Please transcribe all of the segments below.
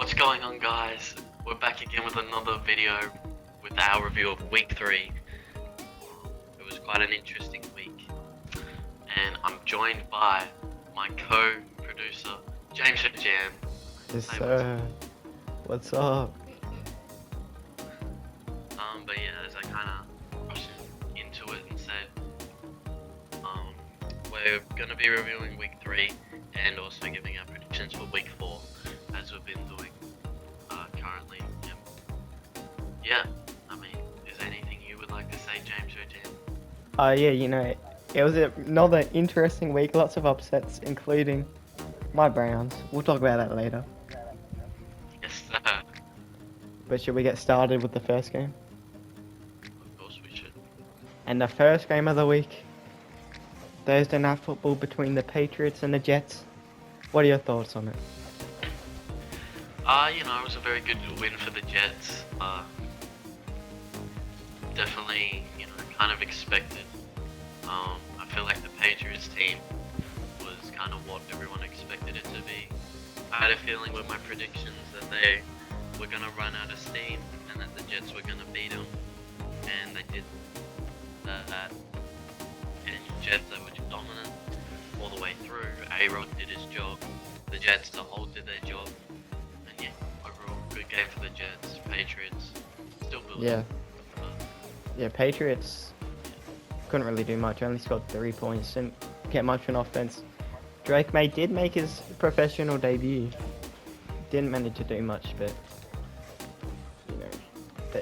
What's going on, guys? We're back again with another video with our review of week 3. It was quite an interesting week, and I'm joined by my co-producer, James Jam. Yes, sir. What's up? But yeah, as I kind of rushed into it and said, we're gonna be reviewing week 3 and also giving our predictions for week 4, as we've been doing currently. Yeah, I mean, is there anything you would like to say, James or Jan? Yeah, it was another interesting week. Lots of upsets, including my Browns. We'll talk about that later. Yes, sir. But should we get started with the first game? Of course we should. And the first game of the week, Thursday Night Football between the Patriots and the Jets. What are your thoughts on it? It was a very good win for the Jets. Definitely, kind of expected. I feel like the Patriots team was kind of what everyone expected it to be. I had a feeling with my predictions that they were going to run out of steam and that the Jets were going to beat them. And they did that. And the Jets, they were dominant all the way through. A-Rod did his job. The Jets, the whole did their job. And yeah, overall, good game for the Jets. Patriots, still building. Yeah. Yeah, Patriots couldn't really do much. Only scored 3 points. Didn't get much on offense. Drake May did make his professional debut. Didn't manage to do much, but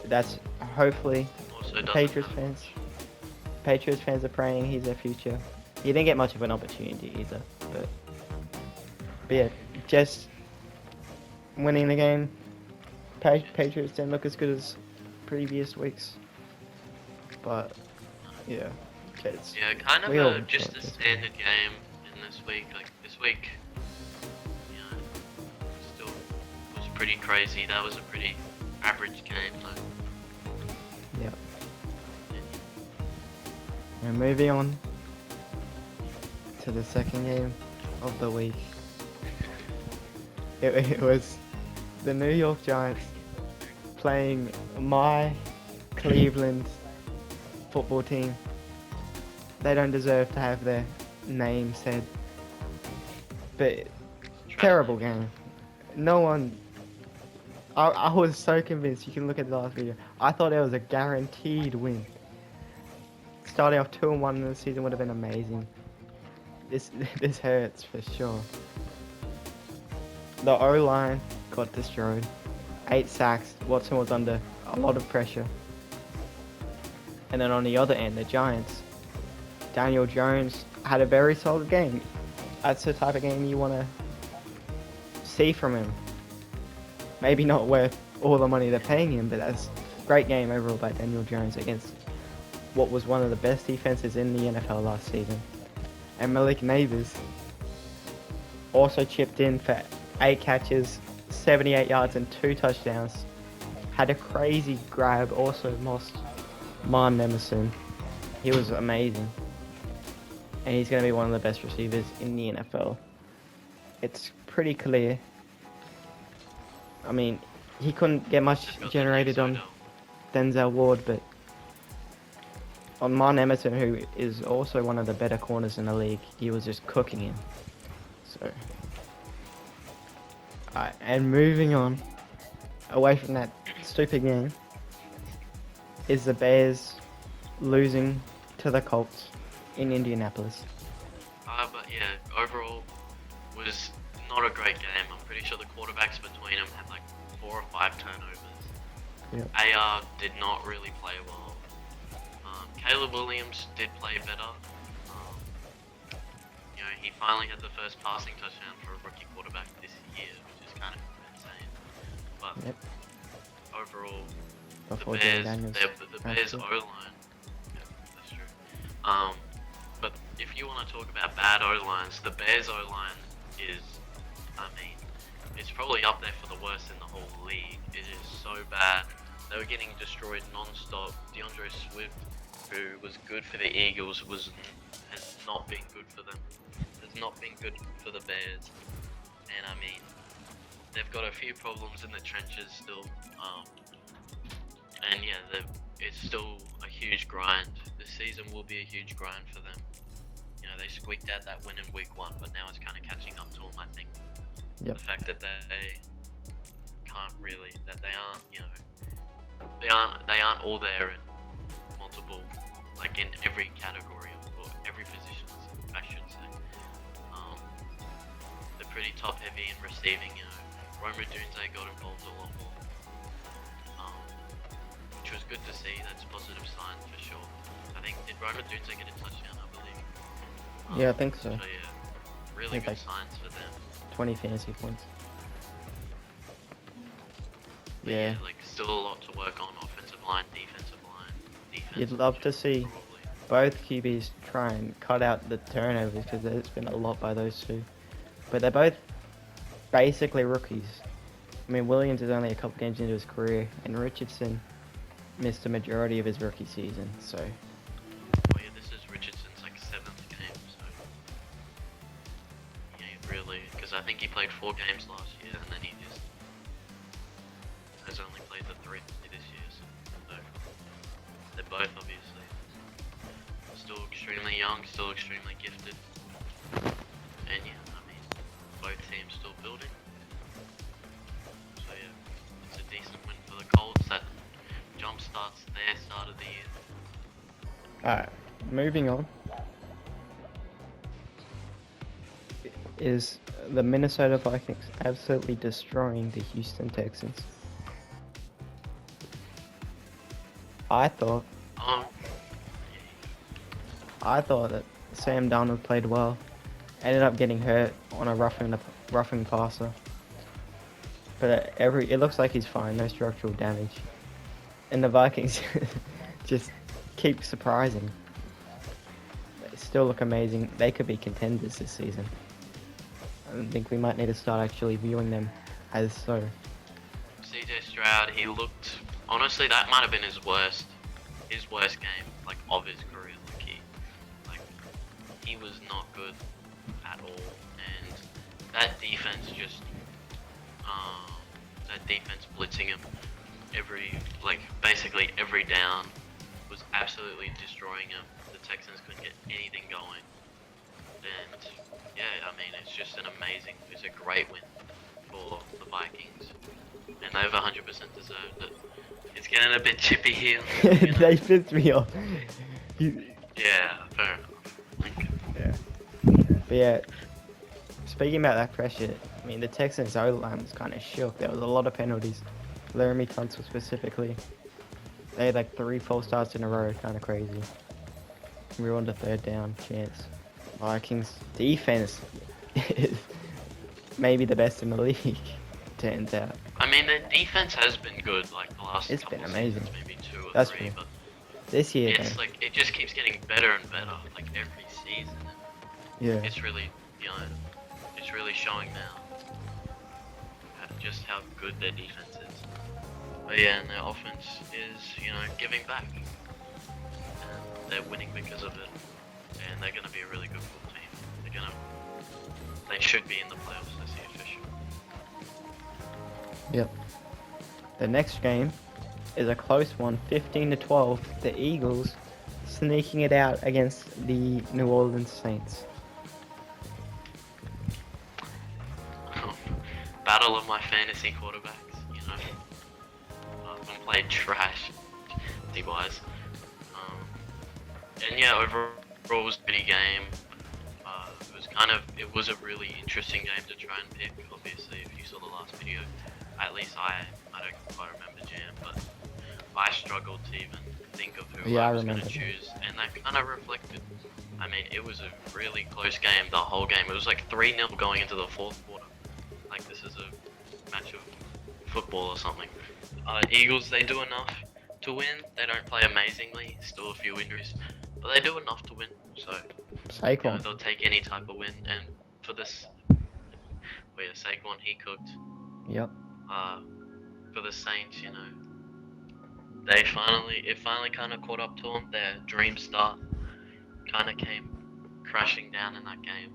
that's hopefully Also Patriots fans are praying he's their future. He didn't get much of an opportunity either, but yeah, just winning the game. Patriots didn't look as good as previous weeks, but yeah, Jets. Yeah, kind of just a standard game in this week. Like this week, still was pretty crazy. That was a pretty average game though. Yeah. And moving on to the second game of the week. It was the New York Giants playing my Cleveland football team. They don't deserve to have their name said. But terrible game. No one... I was so convinced. You can look at the last video. I thought it was a guaranteed win. Starting off 2-1 in the season would have been amazing. This hurts for sure. The O-line got destroyed. 8 sacks. Watson was under a lot of pressure. And then on the other end, the Giants. Daniel Jones had a very solid game. That's the type of game you want to see from him. Maybe not worth all the money they're paying him, but that's a great game overall by Daniel Jones against what was one of the best defenses in the NFL last season. And Malik Neighbors also chipped in for 8 catches, 78 yards and 2 touchdowns. Had a crazy grab, also lost Martin Emerson. He was amazing. And he's going to be one of the best receivers in the NFL. It's pretty clear. I mean, he couldn't get much generated on Denzel Ward, but on Martin Emerson, who is also one of the better corners in the league, he was just cooking him. So, and moving on, away from that stupid game, is the Bears losing to the Colts in Indianapolis. But yeah, overall was not a great game. I'm pretty sure the quarterbacks between them had like 4 or 5 turnovers. Yep. AR did not really play well. Caleb Williams did play better. He finally had the first passing touchdown for a rookie quarterback this year, which is kind of insane. But Yep. overall, Before the Bears, Daniels. the Bears O-line. Yeah, that's true. But if you want to talk about bad O-lines, the Bears O-line is, it's probably up there for the worst in the whole league. It is so bad. They were getting destroyed non-stop. DeAndre Swift, who was good for the Eagles, has not been good for them. Has not been good for the Bears. And they've got a few problems in the trenches still. And yeah, it's still a huge grind. This season will be a huge grind for them. You know, they squeaked out that win in week 1, but now it's kind of catching up to them, I think. Yep. The fact that they can't really, that they aren't, you know, they aren't all there in multiple, like in every category or every position, I should say. They're pretty top heavy in receiving, you know. Roma Dunze got involved a lot more, which was good to see. That's a positive sign for sure. I think, did Roma Dunze get a touchdown, I believe? Yeah, I think so. So yeah, really good signs for them. 20 fantasy points. But Yeah. like still a lot to work on, offensive line, defensive line. You'd love to see probably. both QBs try and cut out the turnovers because there's been a lot by those two. But they're both basically rookies. I mean, Williams is only a couple games into his career, and Richardson missed the majority of his rookie season, so... Well, yeah, this is Richardson's like 7th game, so... Yeah, really, because I think he played 4 games last year, and then he just... has only played the 3 this year, so... They're both, obviously, still extremely young, still extremely gifted. And yeah, I mean, both teams still building. So yeah, it's a decent win for the Colts that jumpstarts their start of the year. Alright, moving on. Is the Minnesota Vikings absolutely destroying the Houston Texans? I thought that Sam Darnold played well. Ended up getting hurt on a roughing passer. But it looks like he's fine, no structural damage. And the Vikings just keep surprising. They still look amazing. They could be contenders this season. I think we might need to start actually viewing them as so. CJ Stroud, he looked, honestly, that might have been his worst game, like, of his career. He was not good at all, and that defense just, blitzing him basically every down was absolutely destroying him. The Texans couldn't get anything going, and yeah, I mean, it's a great win for the Vikings, and they've 100% deserved it. It's getting a bit chippy here. You know? They pissed me off. Yeah, fair enough. Yeah. But yeah, speaking about that pressure, I mean, the Texans' O-line was kind of shook. There was a lot of penalties. Laramie Tunsil specifically. They had like 3 false starts in a row, kind of crazy. We were on the 3rd down chance. Vikings defense is maybe the best in the league, turns out. I mean, their defense has been good, like the last It's couple been amazing. seasons, maybe 2 or That's 3, true. but This year, it's though, like, it just keeps getting better and better, like every season. yeah. It's really, you know, it's really showing now just how good their defense is. But yeah, and their offense is, you know, giving back. And they're winning because of it. And they're going to be a really good football team. They should be in the playoffs this year for sure. Yep. The next game is a close one, 15-12. The Eagles sneaking it out against the New Orleans Saints. Battle of my fantasy quarterbacks, you know. I've been played trash, D-wise. And yeah, overall it was a pretty game. It was a really interesting game to try and pick. Obviously, if you saw the last video, at least I don't quite remember Jam, but I struggled to even think of who I was going to choose, and that kind of reflected. I mean, it was a really close game, the whole game. It was like 3-0 going into the 4th quarter. Like, this is a match of football or something. Eagles, they do enough to win. They don't play amazingly, still a few injuries, but they do enough to win. So, you know, they'll take any type of win. And for this, Saquon, he cooked. Yep. For the Saints, you know, it finally kind of caught up to them. Their dream start kind of came crashing down in that game.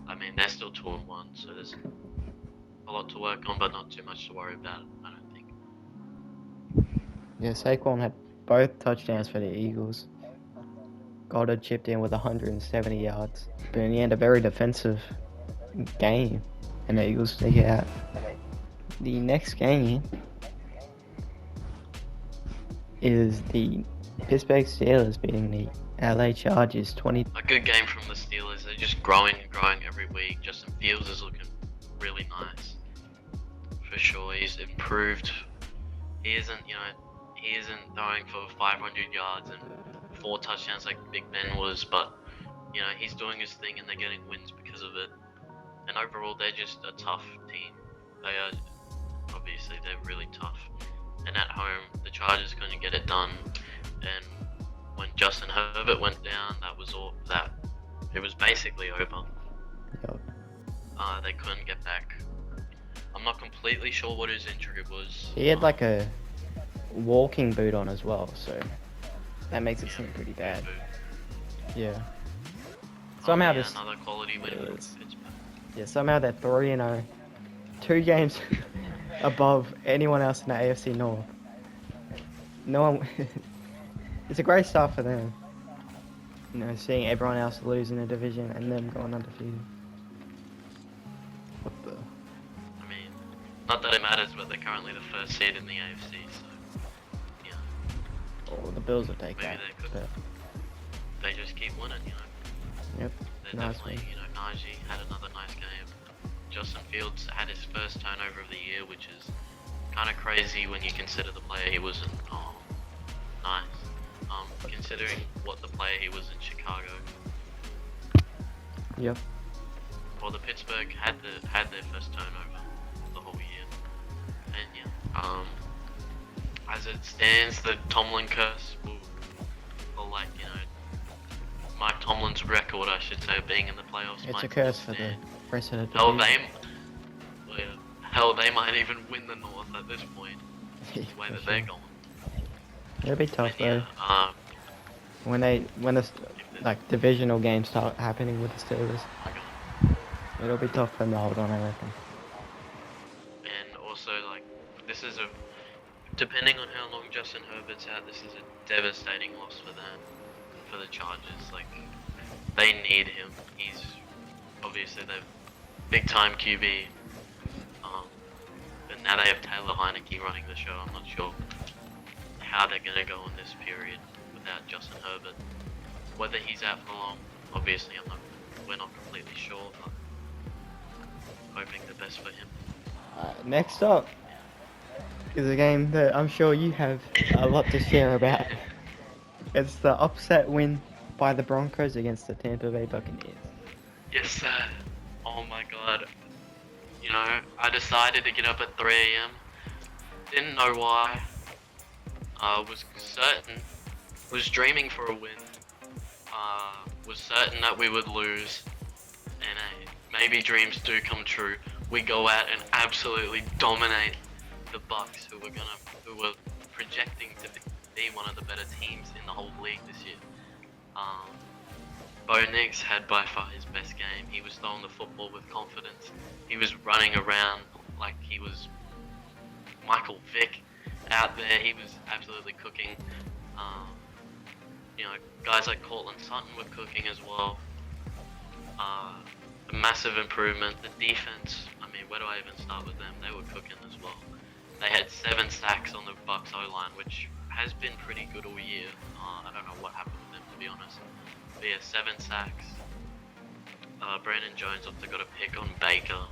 I mean, they're still 2-1, so there's a lot to work on, but not too much to worry about, I don't think. Yeah, Saquon had both touchdowns for the Eagles. Goddard chipped in with 170 yards. But in the end, a very defensive game. And the Eagles take it out. The next game is the Pittsburgh Steelers beating the LA Chargers 20. A good game from the Steelers. They're just growing and growing every week. Justin Fields is looking really nice. For sure, he's improved. He isn't throwing for 500 yards and 4 touchdowns like Big Ben was, but he's doing his thing and they're getting wins because of it. And overall, they're just a tough team. They are they're really tough. And at home, the Chargers couldn't get it done. And when Justin Herbert went down, that was all that. It was basically over. Yep. They couldn't get back. I'm not completely sure what his injury was. He had like a walking boot on as well, so that makes it seem pretty bad. Yeah. Somehow this. Another quality win for Pittsburgh. Yeah, somehow they're 3-0, 2 games above anyone else in the AFC North. No one. It's a great start for them. Seeing everyone else lose in the division and them going undefeated. What the? I mean, not that it matters, but they're currently the first seed in the AFC, so yeah. Oh, the Bills will take Maybe that. they could. But, They just keep winning, yep. They're Nice definitely, win. Najee had another nice game. Justin Fields had his first turnover of the year, which is kind of crazy when you consider the player he was in. Oh, nice. Considering what the player he was in Chicago. Yep. Well, the Pittsburgh had their first turnover the whole year, and yeah. As it stands, the Tomlin curse will Mike Tomlin's record, I should say, of being in the playoffs. It's might a curse still for the stand. rest of the Hell, division. they might even win the North at this point. The way For that they're sure. going. It'll be tough But yeah, though. When the divisional games start happening with the Steelers, it'll be tough for them to hold on, I reckon. and also this is depending on how long Justin Herbert's out, this is a devastating loss for them, for the Chargers. They need him. He's obviously the big time QB. But now they have Taylor Heineke running the show. I'm not sure how they're gonna go in this period without Justin Herbert. Whether he's out for long, obviously we're not completely sure, but hoping the best for him. Next up is a game that I'm sure you have a lot to share about. It's the upset win by the Broncos against the Tampa Bay Buccaneers. Yes, sir. Oh my god. I decided to get up at 3 a.m. Didn't know why. Was dreaming for a win. Was certain that we would lose. And maybe dreams do come true. We go out and absolutely dominate the Bucs, who were projecting to be one of the better teams in the whole league this year. Bo Nix had by far his best game. He was throwing the football with confidence. He was running around like he was Michael Vick out there. He was absolutely cooking. Guys like Cortland Sutton were cooking as well. A massive improvement. The defense, where do I even start with them? They were cooking as well. They had 7 sacks on the Bucs O-line, which has been pretty good all year. I don't know what happened with them, to be honest. But yeah, 7 sacks. Brandon Jones also got a pick on Baker.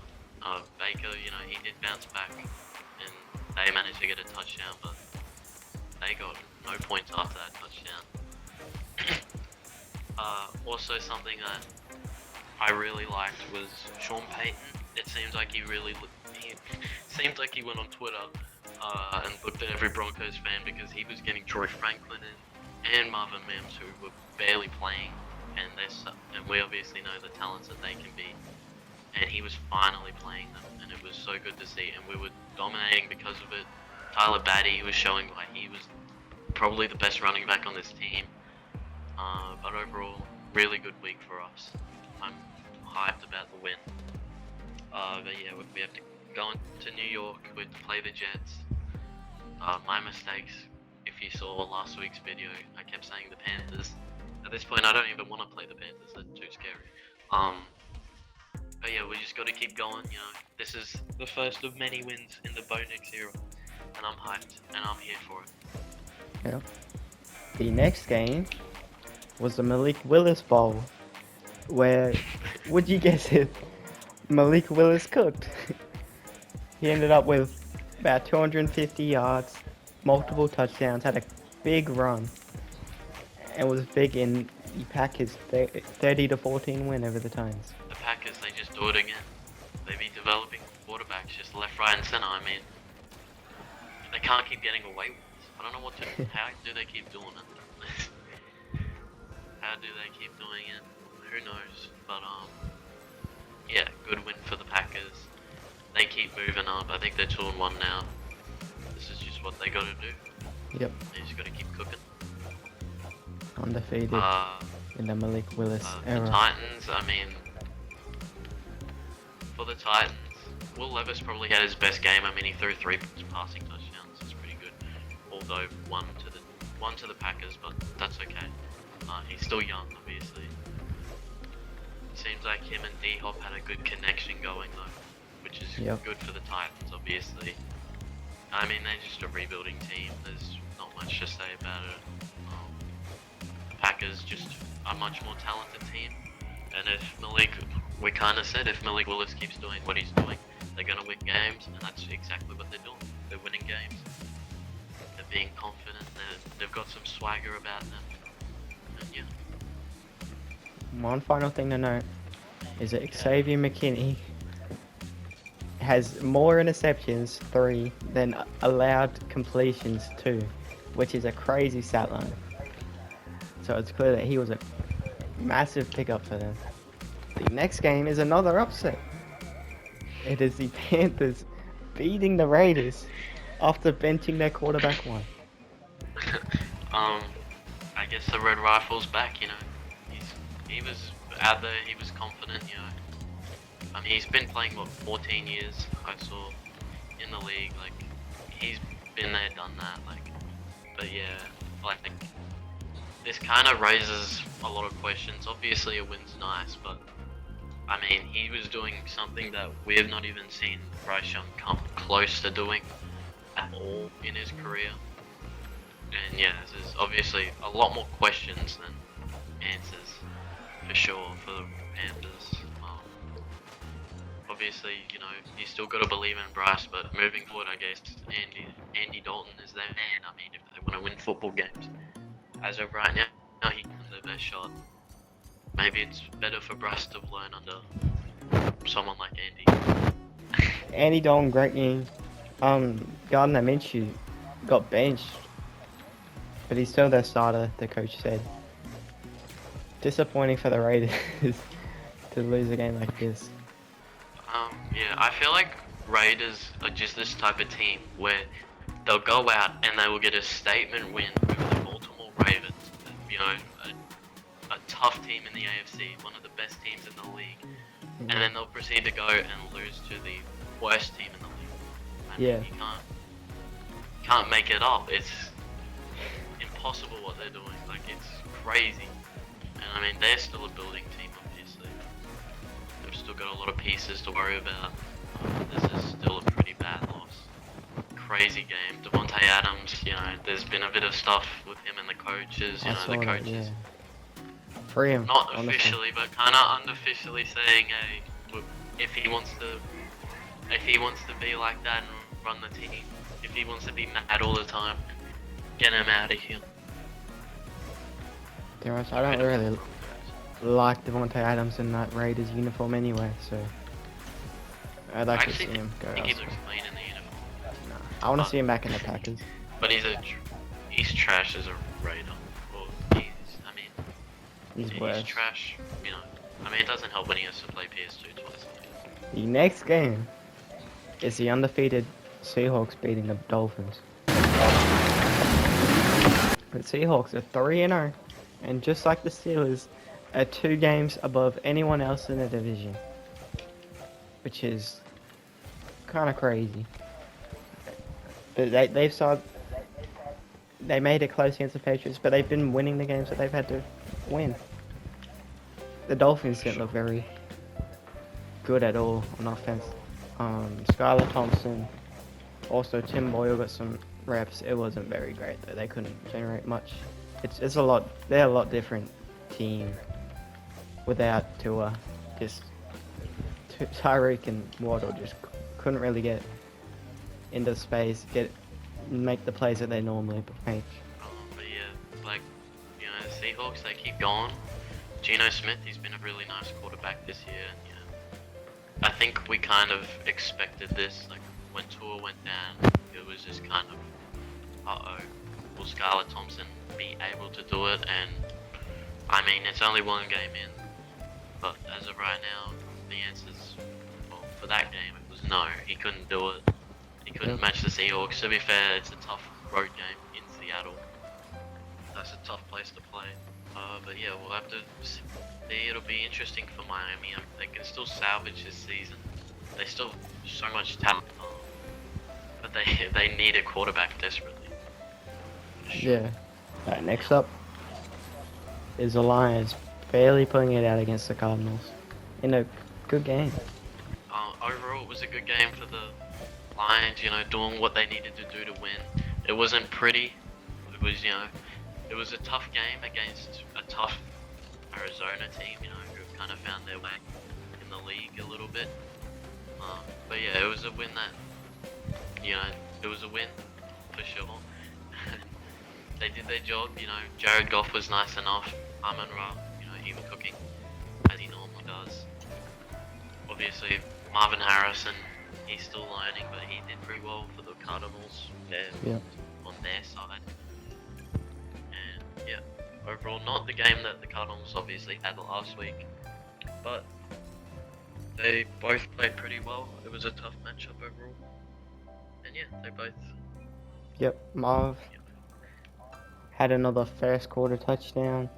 Baker, he did bounce back, and they managed to get a touchdown, but they got no points after that touchdown. Also, something that I really liked was Sean Payton. It seems like he seemed like he went on Twitter and looked at every Broncos fan, because he was getting Troy Franklin and Marvin Mims, who were barely playing, and we obviously know the talents that they can be. And he was finally playing them, and it was so good to see. And we were dominating because of it. Tyler Batty was showing why he was probably the best running back on this team. But overall, really good week for us. I'm hyped about the win. But yeah, we have to going to New York to play the Jets. My mistakes. If you saw last week's video, I kept saying the Panthers. At this point, I don't even want to play the Panthers. They're too scary. But yeah, we just got to keep going. You know, this is the first of many wins in the Bo Nix era, and I'm hyped and I'm here for it. Yeah. The next game was the Malik Willis Bowl, where, would you guess it, Malik Willis cooked. He ended up with about 250 yards, multiple touchdowns, had a big run, and was big in the Packers' 30-14 win over the Titans. The Packers, they just do it again. They be developing quarterbacks just left, right, and center. I mean, they can't keep getting away with this. I don't know what to. How do they keep doing it? How do they keep doing it? Who knows? But yeah, good win for the Packers. They keep moving up. I think they're 2-1 now. This is just what they got to do. Yep. They just got to keep cooking. Undefeated in the Malik Willis era. The Titans, I mean, for the Titans, Will Levis probably had his best game. I mean, he threw 3 passing touchdowns. It's pretty good. Although one to the Packers, but that's okay. He's still young, obviously. Seems like him and D-Hop had a good connection going though, which is good for the Titans, obviously. I mean, they're just a rebuilding team. There's not much to say about it. Packers just a much more talented team, and we kind of said if Malik Willis keeps doing what he's doing, they're going to win games, and that's exactly what they're doing. They're winning games. They're being confident. They've got some swagger about them. And yeah. One final thing to note is that Xavier McKinney has more interceptions, 3, than allowed completions, 2, which is a crazy stat line. So it's clear that he was a massive pickup for them. The next game is another upset. It is the Panthers beating the Raiders after benching their quarterback 1. I guess the Red Rifle's back, you know. He was out there, he was confident, you know. I mean, he's been playing, 14 years, I saw, in the league. Like, he's been there, done that, like. But yeah, like, this kind of raises a lot of questions. Obviously, a win's nice, but I mean, he was doing something that we have not even seen Bryce Young come close to doing at all in his career. And yeah, there's obviously a lot more questions than answers, for sure, for the Panthers. Obviously, you know, you still got to believe in Bryce, but moving forward, I guess Andy Dalton is their man. I mean, if they want to win football games. As of right now, he has their best shot. Maybe it's better for Bryce to learn under someone like Andy. Andy Dalton, great game. Gardner Minshew got benched, but he's still their starter, the coach said. Disappointing for the Raiders to lose a game like this. Yeah, I feel like Raiders are just this type of team where they'll go out and they will get a statement win over the Baltimore Ravens, you know, a tough team in the AFC, one of the best teams in the league, and then they'll proceed to go and lose to the worst team in the league. I mean, you can't make it up. It's impossible what they're doing. Like, it's crazy. And I mean, they're still a building team, obviously. They've still got a lot of pieces to worry about. This is still a pretty bad loss. Crazy game. Devontae Adams, you know, there's been a bit of stuff with him and the coaches. You know, the coaches. Free him. Not officially, but kind of unofficially saying, hey, look, if he wants to be like that and run the team, if he wants to be mad all the time, get him out of here. I don't really like Devontae Adams in that Raiders uniform anyway, so I'd like to see him go elsewhere. He looks clean in the uniform. Nah, I want to see him back in the Packers. But he's trash as a Raider. Well, he's trash, you know. I mean, it doesn't help when he has to play PS2 twice. The next game is the undefeated Seahawks beating the Dolphins. The Seahawks are 3-0, and just like the Steelers, are 2 games above anyone else in the division, which is kind of crazy. But they made it close against the Patriots, but they've been winning the games that they've had to win. The Dolphins didn't look very good at all on offense. Skylar Thompson, also Tim Boyle got some reps. It wasn't very great though. They couldn't generate much. It's a lot. They're a lot different team without Tua. Just Tyreek and Waddle just couldn't really get into space, make the plays that they normally make. But yeah, like, you know, the Seahawks, they keep going. Geno Smith, he's been a really nice quarterback this year. And, you know, I think we kind of expected this. Like, when Tua went down, it was just kind of, will Skylar Thompson be able to do it? And, I mean, it's only one game in. But as of right now, the answer's, well, for that game, it was no. He couldn't do it. He couldn't match the Seahawks. To be fair, it's a tough road game in Seattle. That's a tough place to play. But yeah, we'll have to see. It'll be interesting for Miami. They can still salvage this season. They still have so much talent. But they need a quarterback desperately. Yeah. Alright, next up is the Lions barely putting it out against the Cardinals in a good game. Overall, it was a good game for the Lions, you know, doing what they needed to do to win. It wasn't pretty. It was, you know, it was a tough game against a tough Arizona team, you know, who kind of found their way in the league a little bit. But yeah, it was a win that, you know, it was a win for sure. They did their job, you know. Jared Goff was nice enough. Amon-Ra, you know, he was cooking as he normally does. Obviously, Marvin Harrison, he's still learning, but he did pretty well for the Cardinals on their side. And yeah, overall, not the game that the Cardinals obviously had last week, but they both played pretty well. It was a tough matchup overall. And yeah, they both. Yep, Marv had another first quarter touchdown.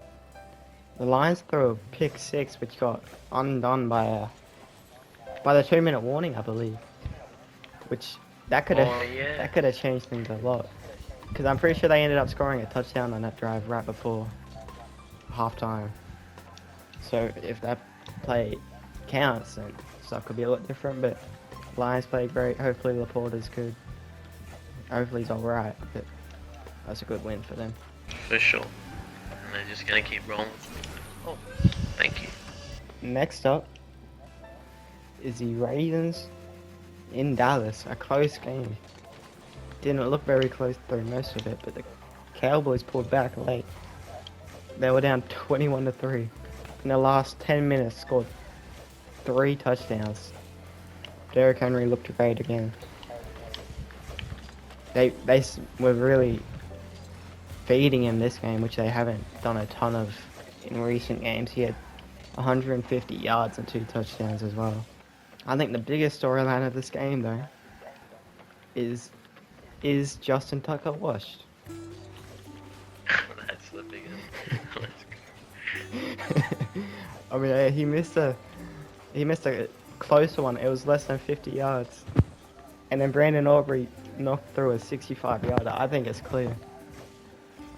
The Lions threw a pick six, which got undone by the 2-minute warning, I believe. Which that could have changed things a lot. Because I'm pretty sure they ended up scoring a touchdown on that drive right before halftime. So if that play counts, then stuff could be a lot different. But Lions played great. Hopefully Laporta's good. Hopefully he's alright. But that's a good win for them. For sure. And they're just gonna keep rolling. Oh, thank you. Next up is the Ravens in Dallas. A close game. Didn't look very close through most of it, but the Cowboys pulled back late. They were down 21-3. In the last 10 minutes, scored 3 touchdowns. Derrick Henry looked great again. They were really feeding him this game, which they haven't done a ton of in recent games. He had 150 yards and 2 touchdowns as well. I think the biggest storyline of this game, though, is Justin Tucker washed? That's the biggest. I mean, he missed a closer one. It was less than 50 yards. And then Brandon Aubrey knocked through a 65-yarder. I think it's clear.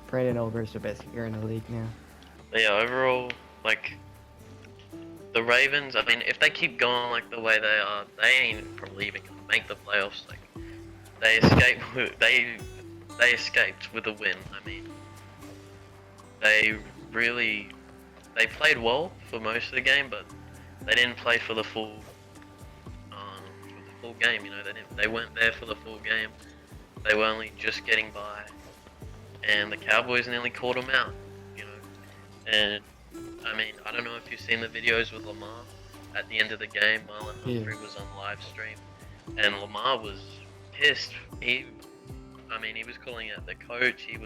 Brandon Aubrey's the best kicker in the league now. Yeah, overall, like, the Ravens, I mean, if they keep going like the way they are, they ain't probably even gonna make the playoffs. Like, they escaped with a win. I mean, they played well for most of the game, but they didn't play for the full game. You know, they weren't there for the full game. They were only just getting by, and the Cowboys nearly caught them out. You know, and I mean, I don't know if you've seen the videos with Lamar at the end of the game. Marlon Humphrey was on live stream, and Lamar was pissed. He was calling out the coach. He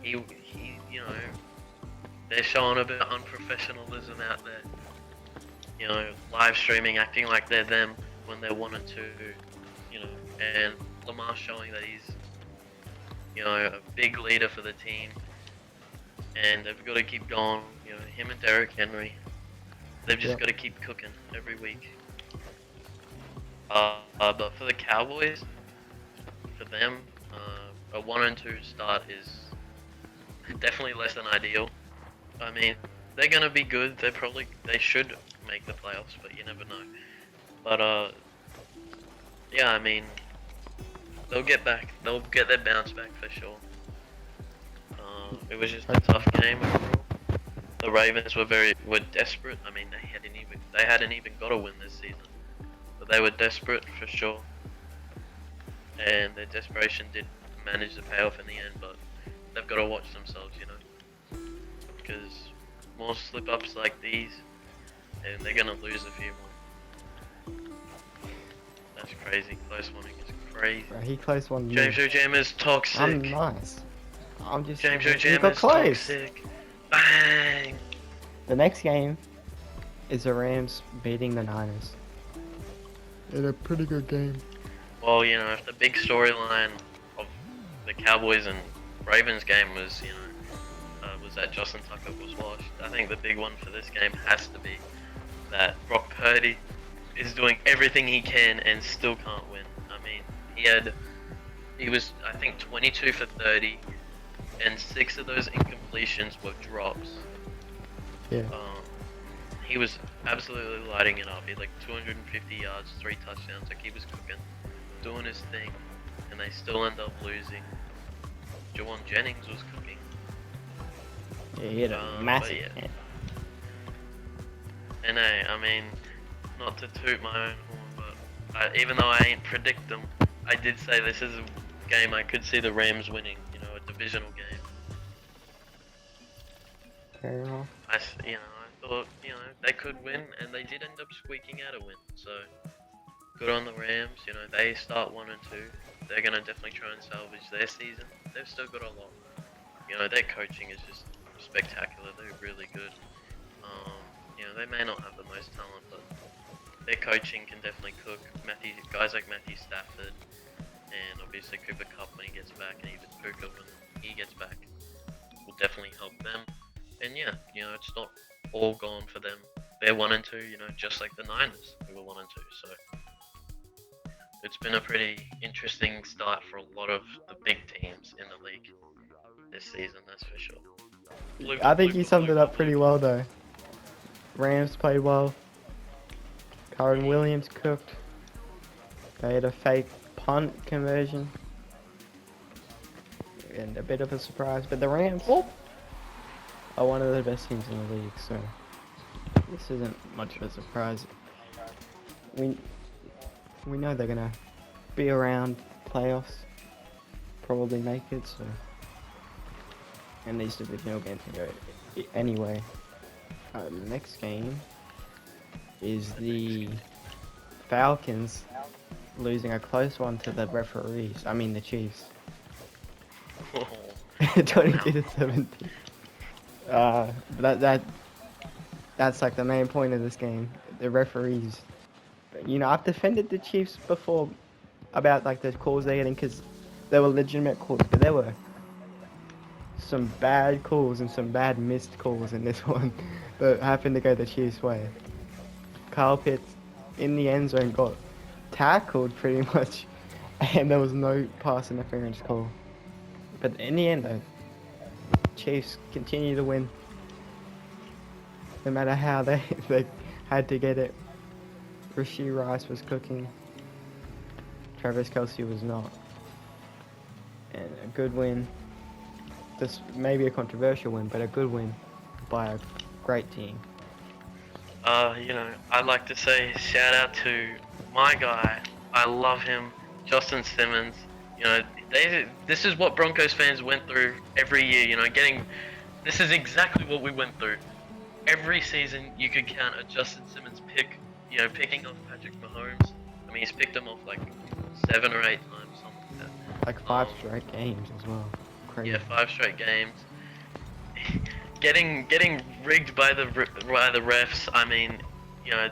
you know, they're showing a bit of unprofessionalism out there. You know, live streaming, acting like they're them when they wanted to, you know, and Lamar showing that he's, you know, a big leader for the team, and they've got to keep going. You know, him and Derrick Henry, they've just got to keep cooking every week. But for the Cowboys, for them, a 1-2 start is definitely less than ideal. I mean, they're gonna be good. They should make the playoffs, but you never know. But yeah, I mean, they'll get back. They'll get their bounce back for sure. It was just a tough game overall. The Ravens were desperate. I mean, they hadn't even got a win this season, but they were desperate for sure. And their desperation did manage to pay off in the end, but they've got to watch themselves, you know, because more slip-ups like these, and they're gonna lose a few more. That's crazy. Close one is crazy. Bro, he close one. James O'Jam is toxic. I'm nice. I'm just. James You O'Jam got is close. toxic. Bang! The next game is the Rams beating the Niners. In a pretty good game. Well, you know, if the big storyline of the Cowboys and Ravens game was, you know, was that Justin Tucker was washed, I think the big one for this game has to be that Brock Purdy is doing everything he can and still can't win. I mean, he was, I think, 22 for 30, and 6 of those incompletions were drops. Yeah. He was absolutely lighting it up. He had like 250 yards, 3 touchdowns. Like, he was cooking, doing his thing, and they still end up losing. Jawan Jennings was cooking. Yeah, he had a massive yeah. hand. And I mean, not to toot my own horn, but even though I ain't predict them, I did say this is a game I could see the Rams winning. You know, a divisional game. Fair enough. I thought, you know, they could win, and they did end up squeaking out a win. So, good on the Rams. You know, they start 1-2. They're gonna definitely try and salvage their season. They've still got a lot. You know, their coaching is just spectacular. They're really good. You know, they may not have the most talent, but their coaching can definitely cook. Guys like Matthew Stafford, and obviously Cooper Kupp when he gets back, and even Puka when he gets back, will definitely help them. And yeah, you know, it's not all gone for them. They're 1-2, you know, just like the Niners, who were 1-2. So it's been a pretty interesting start for a lot of the big teams in the league this season, that's for sure. I think you summed it up pretty well, though. Rams played well. Kyron Williams cooked. They had a fake punt conversion. And a bit of a surprise, but the Rams are one of the best teams in the league, so this isn't much of a surprise. We know they're gonna be around playoffs, probably make it, so. And these divisional games can go anyway. The next game is the Falcons losing a close one to the referees. I mean the Chiefs. 22-17. That's like the main point of this game. The referees. You know, I've defended the Chiefs before about like the calls they're getting because they were legitimate calls, but there were some bad calls and some bad missed calls in this one that happened to go the Chiefs' way. Kyle Pitts in the end zone got tackled pretty much, and there was no pass interference call. But in the end, though, Chiefs continue to win. No matter how they had to get it. Rashee Rice was cooking. Travis Kelce was not. And a good win. This may be a controversial win, but a good win by a great team. You know, I'd like to say shout out to my guy. I love him, Justin Simmons. You know, this is what Broncos fans went through every year. You know, this is exactly what we went through. Every season, you could count a Justin Simmons picking off Patrick Mahomes. I mean, he's picked him off like 7 or 8 times, something like that. Like 5 straight games as well. Crazy. Yeah, 5 straight games. Getting rigged by the refs. I mean, you know,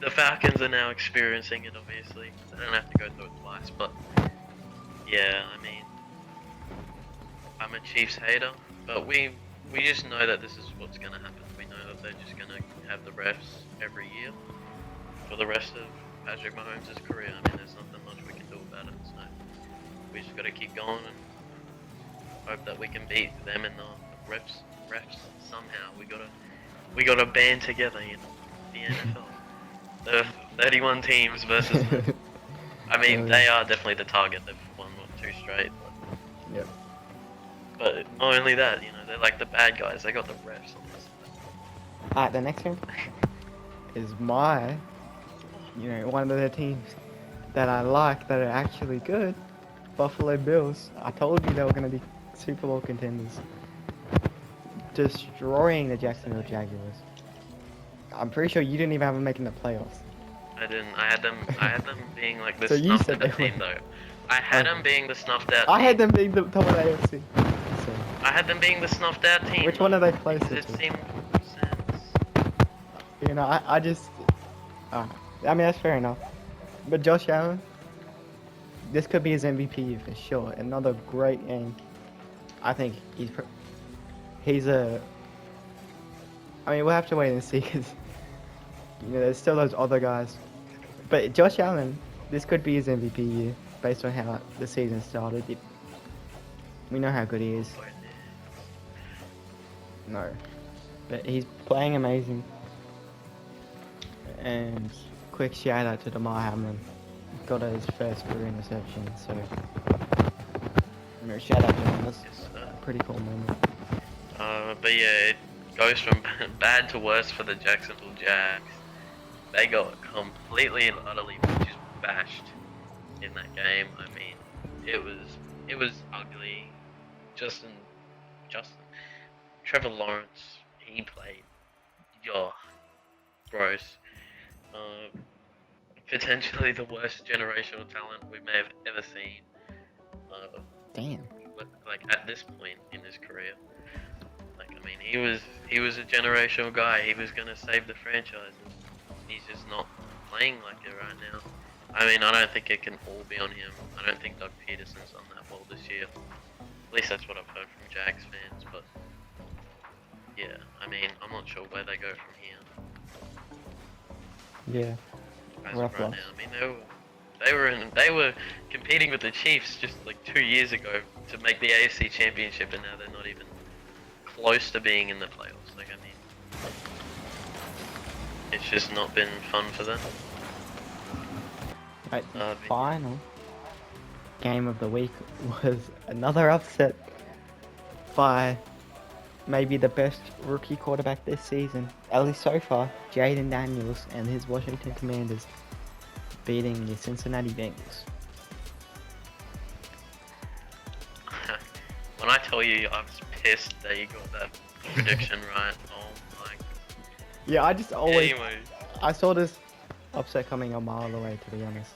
the Falcons are now experiencing it. Obviously, they don't have to go through it twice. But yeah, I mean, I'm a Chiefs hater, but we just know that this is what's gonna happen. We know that they're just gonna have the refs every year for the rest of Patrick Mahomes' career. I mean, there's nothing much we can do about it. So we just got to keep going and hope that we can beat them and the refs somehow. We gotta band together, you know, the NFL. The 31 teams versus them. I mean, they are definitely the target. They've won what, 2 straight. Yep. But not only that, you know, they're like the bad guys. They got the refs on this. Alright, the next one is one of the teams that I like that are actually good. Buffalo Bills. I told you they were going to be Super Bowl contenders. Destroying the Jacksonville Jaguars. I'm pretty sure you didn't even have them making the playoffs. I didn't. I had them being like the So you snuffed said out they team though. I had them being the snuffed out. I team. had them being the top of the AFC. So, I had them being the snuffed out team. which one are they closer It to? seemed sense. You know, I just... I mean, that's fair enough. But Josh Allen, this could be his MVP for sure. Another great game. I think he's a... I mean, we'll have to wait and see because, you know, there's still those other guys. But Josh Allen, this could be his MVP year based on how the season started. We know how good he is. No. But he's playing amazing. And quick shout out to Damar Hamlin. Got his first career interception, so you know, shout out to him. That's a pretty cool moment. But yeah, it goes from bad to worse for the Jacksonville Jags. They got completely and utterly just bashed in that game. I mean, it was ugly. Trevor Lawrence, he played, gross. Potentially the worst generational talent we may have ever seen. Damn. Like at this point in his career. Like I mean, he was a generational guy. He was gonna save the franchise. He's just not playing like it right now. I mean, I don't think it can all be on him. I don't think Doug Peterson's done that well this year. At least that's what I've heard from Jags fans. But yeah, I mean, I'm not sure where they go from here. Yeah. As Rough of right loss. now, I mean, they were competing with the Chiefs just like 2 years ago to make the AFC Championship, and now they're not even close to being in the playoffs. Like I mean, it's just not been fun for them. Right, the final game of the week was another upset by maybe the best rookie quarterback this season, at least so far, Jaden Daniels and his Washington Commanders beating the Cincinnati Bengals. When I tell you I was pissed that you got that prediction right, oh my Yeah, I just always... Anyway, I saw this upset coming a mile away, to be honest.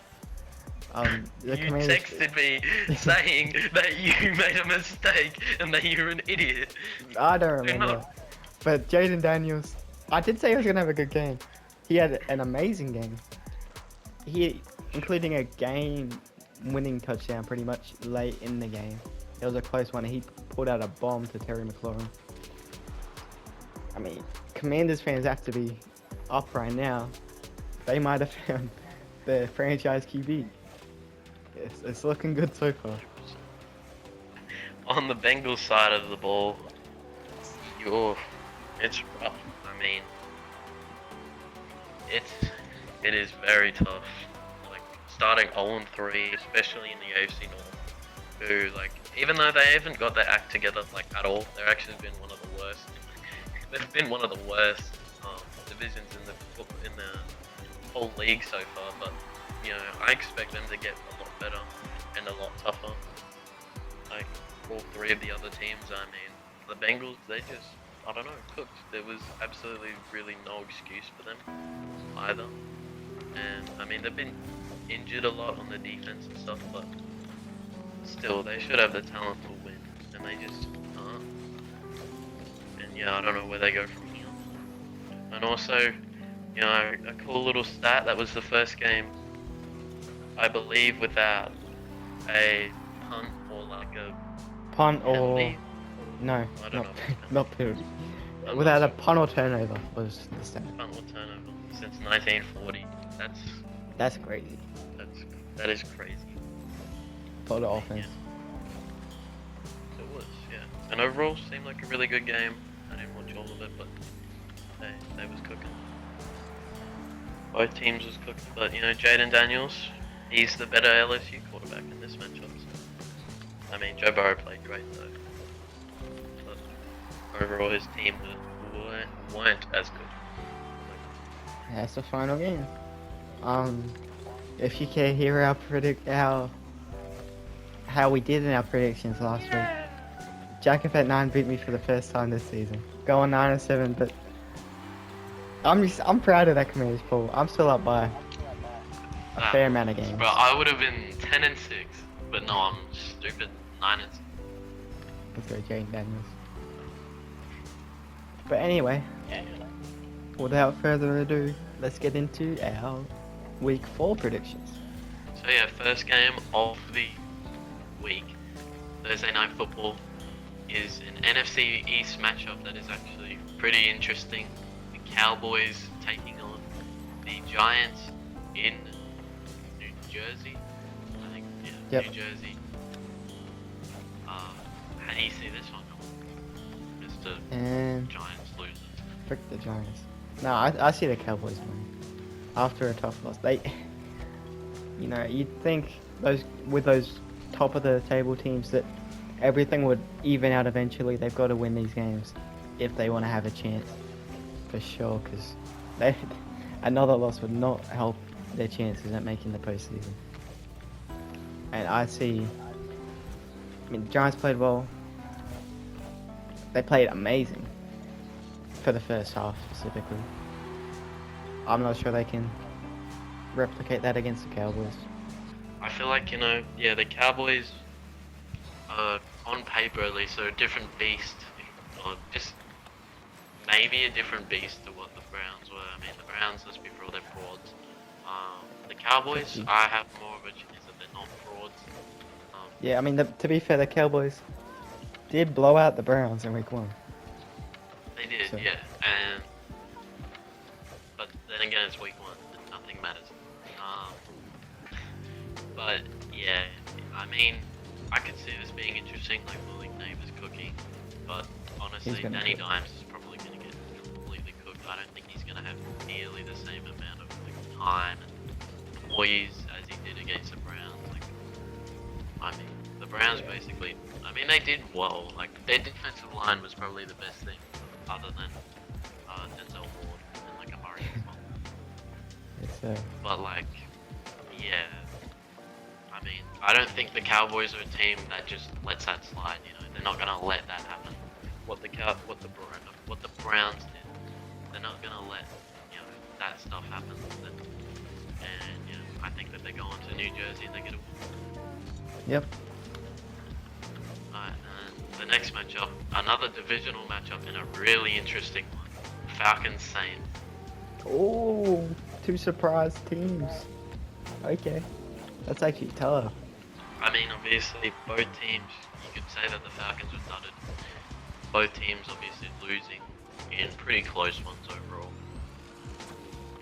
The you Commanders... texted me saying that you made a mistake and that you're an idiot. I don't remember. No. But Jaden Daniels, I did say he was going to have a good game. He had an amazing game. Including a game-winning touchdown pretty much late in the game. It was a close one. He pulled out a bomb to Terry McLaurin. I mean, Commanders fans have to be up right now. They might have found the franchise QB. It's looking good so far. On the Bengals side of the ball, it's rough. I mean, it is very tough. Like starting 0-3, especially in the AFC North, who like even though they haven't got their act together like at all, they're actually been one of the worst. They've been one of the worst divisions in the whole league so far. But you know, I expect them to get a lot better and a lot tougher. Like all 3 of the other teams, I mean, the Bengals, they just, I don't know, cooked. There was absolutely really no excuse for them either. And I mean, they've been injured a lot on the defense and stuff, but still, they should have the talent to win, and they just can't. And yeah, I don't know where they go from here. And also, you know, a cool little stat, that was the first game, I believe, without a punt or like a Punt or... penalty. No, I don't know. not penalty. Without a punt or turnover was the stat. Punt or turnover since 1940. That's crazy That is crazy. for the offense. Yeah. It was, yeah. And overall, seemed like a really good game. I didn't watch all of it, but they was cooking. Both teams was cooking, but you know, Jaden Daniels, he's the better LSU quarterback in this matchup. So. I mean, Joe Burrow played great though. But overall, his team weren't as good. That's the final game. If you can hear how we did in our predictions last week, Jacob at 9 beat me for the first time this season, going 9-7. But I'm proud of that Commanders pool. I'm still up by a fair amount of games. Bro, I would have been 10-6, but no, I'm stupid 9-6. Let's go, Jaden Daniels. But anyway, without further ado, let's get into our Week 4 predictions. So yeah, first game of the week, Thursday Night Football, is an NFC East matchup that is actually pretty interesting. The Cowboys taking on the Giants in New Jersey. I think, yeah, Yep. New Jersey. How do you see this one going? Just the And Giants losing. frick the Giants. No, I see the Cowboys winning. After a tough loss. You'd think with those top of the table teams that everything would even out eventually. They've got to win these games if they want to have a chance, for sure, because another loss would not help their chances at making the postseason. And the Giants played well. They played amazing for the first half specifically. I'm not sure they can replicate that against the Cowboys. I feel like, the Cowboys, on paper at least, are a different beast, or just maybe a different beast to what the Browns were. I mean, the Browns, let's be real, they're frauds. The Cowboys, I have more of a chance that they're not frauds. Yeah, to be fair, the Cowboys did blow out the Browns in Week 1. They did, So. yeah, but then again, it's Week 1, and nothing matters. But yeah, I could see this being interesting, like Malik Neighbors cooking, but honestly, Danny cook. Dimes is probably going to get completely cooked. I don't think he's going to have nearly the same amount of time and poise as he did against the Browns. The Browns basically, they did well. Like, their defensive line was probably the best thing, other than Denzel Ward and Amari as well. But yeah. I don't think the Cowboys are a team that just lets that slide. They're not gonna let that happen. What the Browns did, they're not gonna let that stuff happen. And I think that they're going to New Jersey and they get a win. Yep. Alright, and the next matchup, another divisional matchup in a really interesting one. Falcons Saints. Oh, 2 surprise teams. Okay, that's actually tough. Obviously, both teams, you could say that the Falcons were thudded. Both teams obviously losing in pretty close ones overall.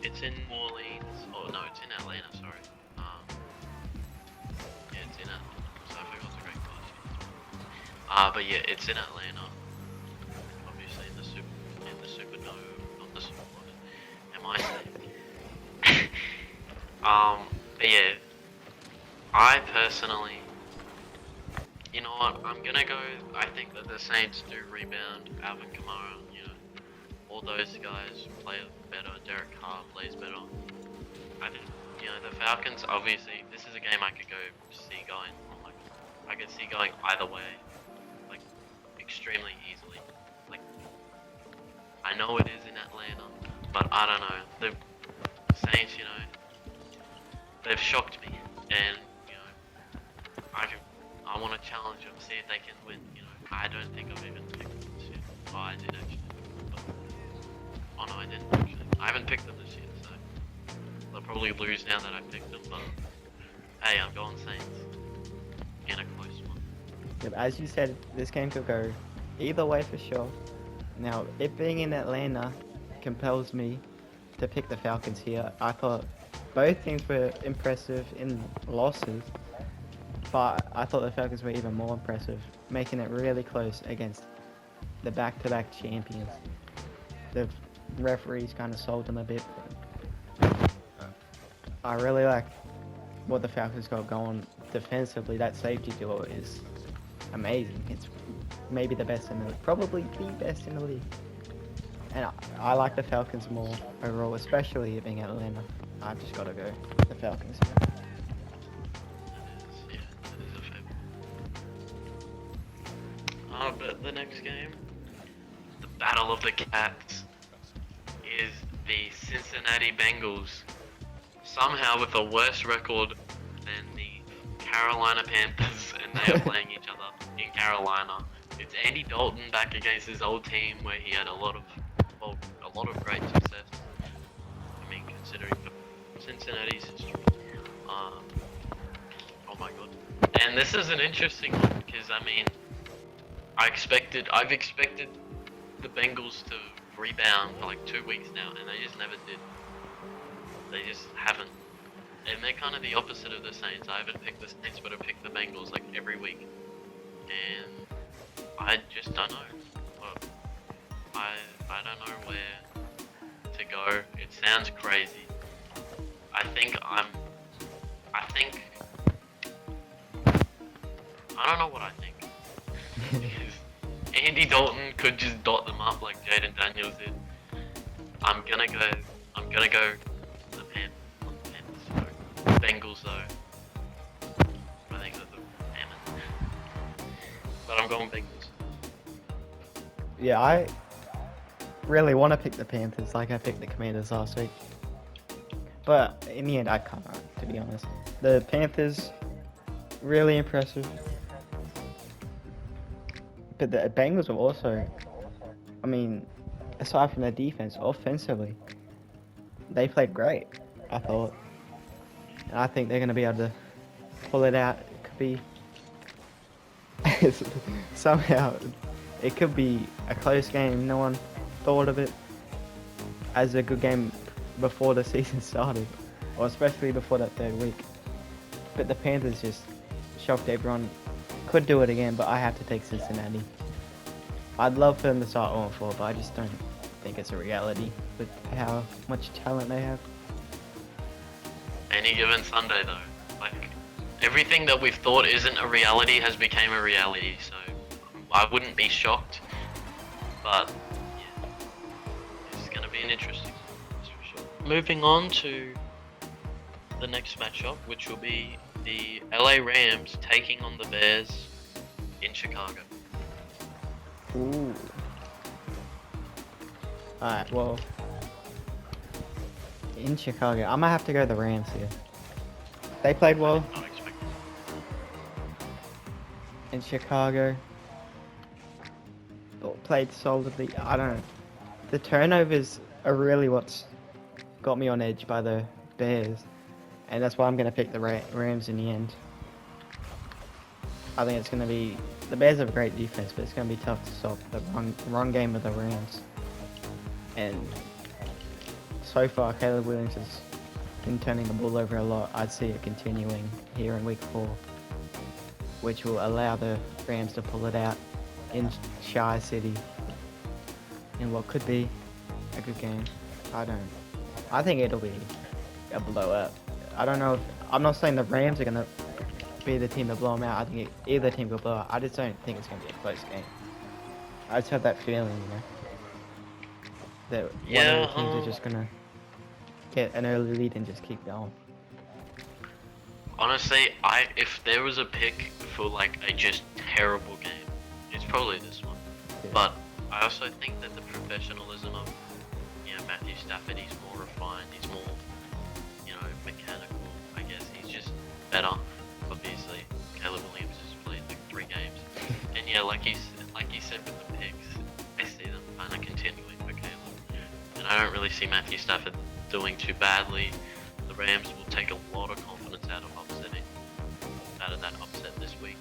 It's in New Orleans, it's in Atlanta, sorry. Yeah, it's in Atlanta, so I forgot the great question. But yeah, it's in Atlanta. Obviously in the Superdome, not the Superdome. Am I saying? But yeah, I personally, you know what, I'm gonna go, I think that the Saints do rebound. Alvin Kamara, all those guys play better. Derek Carr plays better. I think, the Falcons, obviously, this is a game I could see going, I could see going either way, extremely easily. I know it is in Atlanta, but I don't know. The Saints, they've shocked me, and I want to challenge them, see if they can win. I don't think I've even picked them this year. Oh, I did actually. Oh no, I didn't actually. I haven't picked them this year, so they'll probably lose now that I picked them. But hey, I'm going Saints in a close one. Yep, as you said, this game could go either way for sure. Now, it being in Atlanta compels me to pick the Falcons here. I thought both teams were impressive in losses, but I thought the Falcons were even more impressive, making it really close against the back-to-back champions. The referees kind of sold them a bit. I really like what the Falcons got going defensively. That safety duo is amazing. It's maybe the best in the league, probably the best in the league. And I like the Falcons more overall, especially it being Atlanta. I've just got to go with the Falcons. Yeah, that is a fair one. But the next game, the Battle of the Cats, is the Cincinnati Bengals, somehow with a worse record than the Carolina Panthers, and they are playing each other in Carolina. It's Andy Dalton back against his old team where he had a lot of great success. I mean, considering Cincinnati's history. Oh my god. And this is an interesting one because I mean, I've expected the Bengals to rebound for like 2 weeks now, and they just never did. They just haven't. And they're kind of the opposite of the Saints. I haven't picked the Saints, but I picked the Bengals like every week. And I just don't know. Well, I don't know where to go. It sounds crazy. I don't know what I think. Because Andy Dalton could just dot them up like Jaden Daniels did. I'm gonna go the Panthers. Bengals though. I think that's the Hammond. But I'm going Bengals. Yeah, I really want to pick the Panthers like I picked the Commanders last week. But in the end, I can't, to be honest. The Panthers, really impressive. But the Bengals were also, I mean, aside from their defense, offensively, they played great, I thought. And I think they're going to be able to pull it out. It could be, somehow, it could be a close game. No one thought of it as a good game before the season started, or especially before that third week. But the Panthers just shocked everyone. Could do it again, but I have to take Cincinnati. I'd love for them to start 0-4, but I just don't think it's a reality with how much talent they have. Any given Sunday though, like everything that we've thought isn't a reality has become a reality. So I wouldn't be shocked, but yeah, it's gonna be an interesting one, that's for sure. Moving on to the next matchup, which will be the LA Rams taking on the Bears in Chicago. Ooh. Alright, well, in Chicago, I'm gonna have to go the Rams here. They played well Not expected. in Chicago. But played solidly. I don't know. The turnovers are really what's got me on edge by the Bears. And that's why I'm going to pick the Rams in the end. I think it's going to be... The Bears have a great defense, but it's going to be tough to stop the run game of the Rams. And so far, Caleb Williams has been turning the ball over a lot. I'd see it continuing here in Week 4, which will allow the Rams to pull it out in Shy City in what could be a good game. I think it'll be a blowout. I don't know if... I'm not saying the Rams are going to be the team to blow them out. I think either team will blow out. I just don't think it's going to be a close game. I just have that feeling, you know, that one of the teams are just going to get an early lead and just keep going. Honestly, if there was a pick for like a just terrible game, it's probably this one. Yeah. But I also think that the professionalism of, Matthew Stafford, he's more refined, he's more, mechanical. I guess he's just better. Obviously, Caleb Williams has played like 3 games, and yeah, like you said with the picks, I see them kind of continuing for Caleb, and I don't really see Matthew Stafford doing too badly. The Rams will take a lot of confidence out of that upset this week.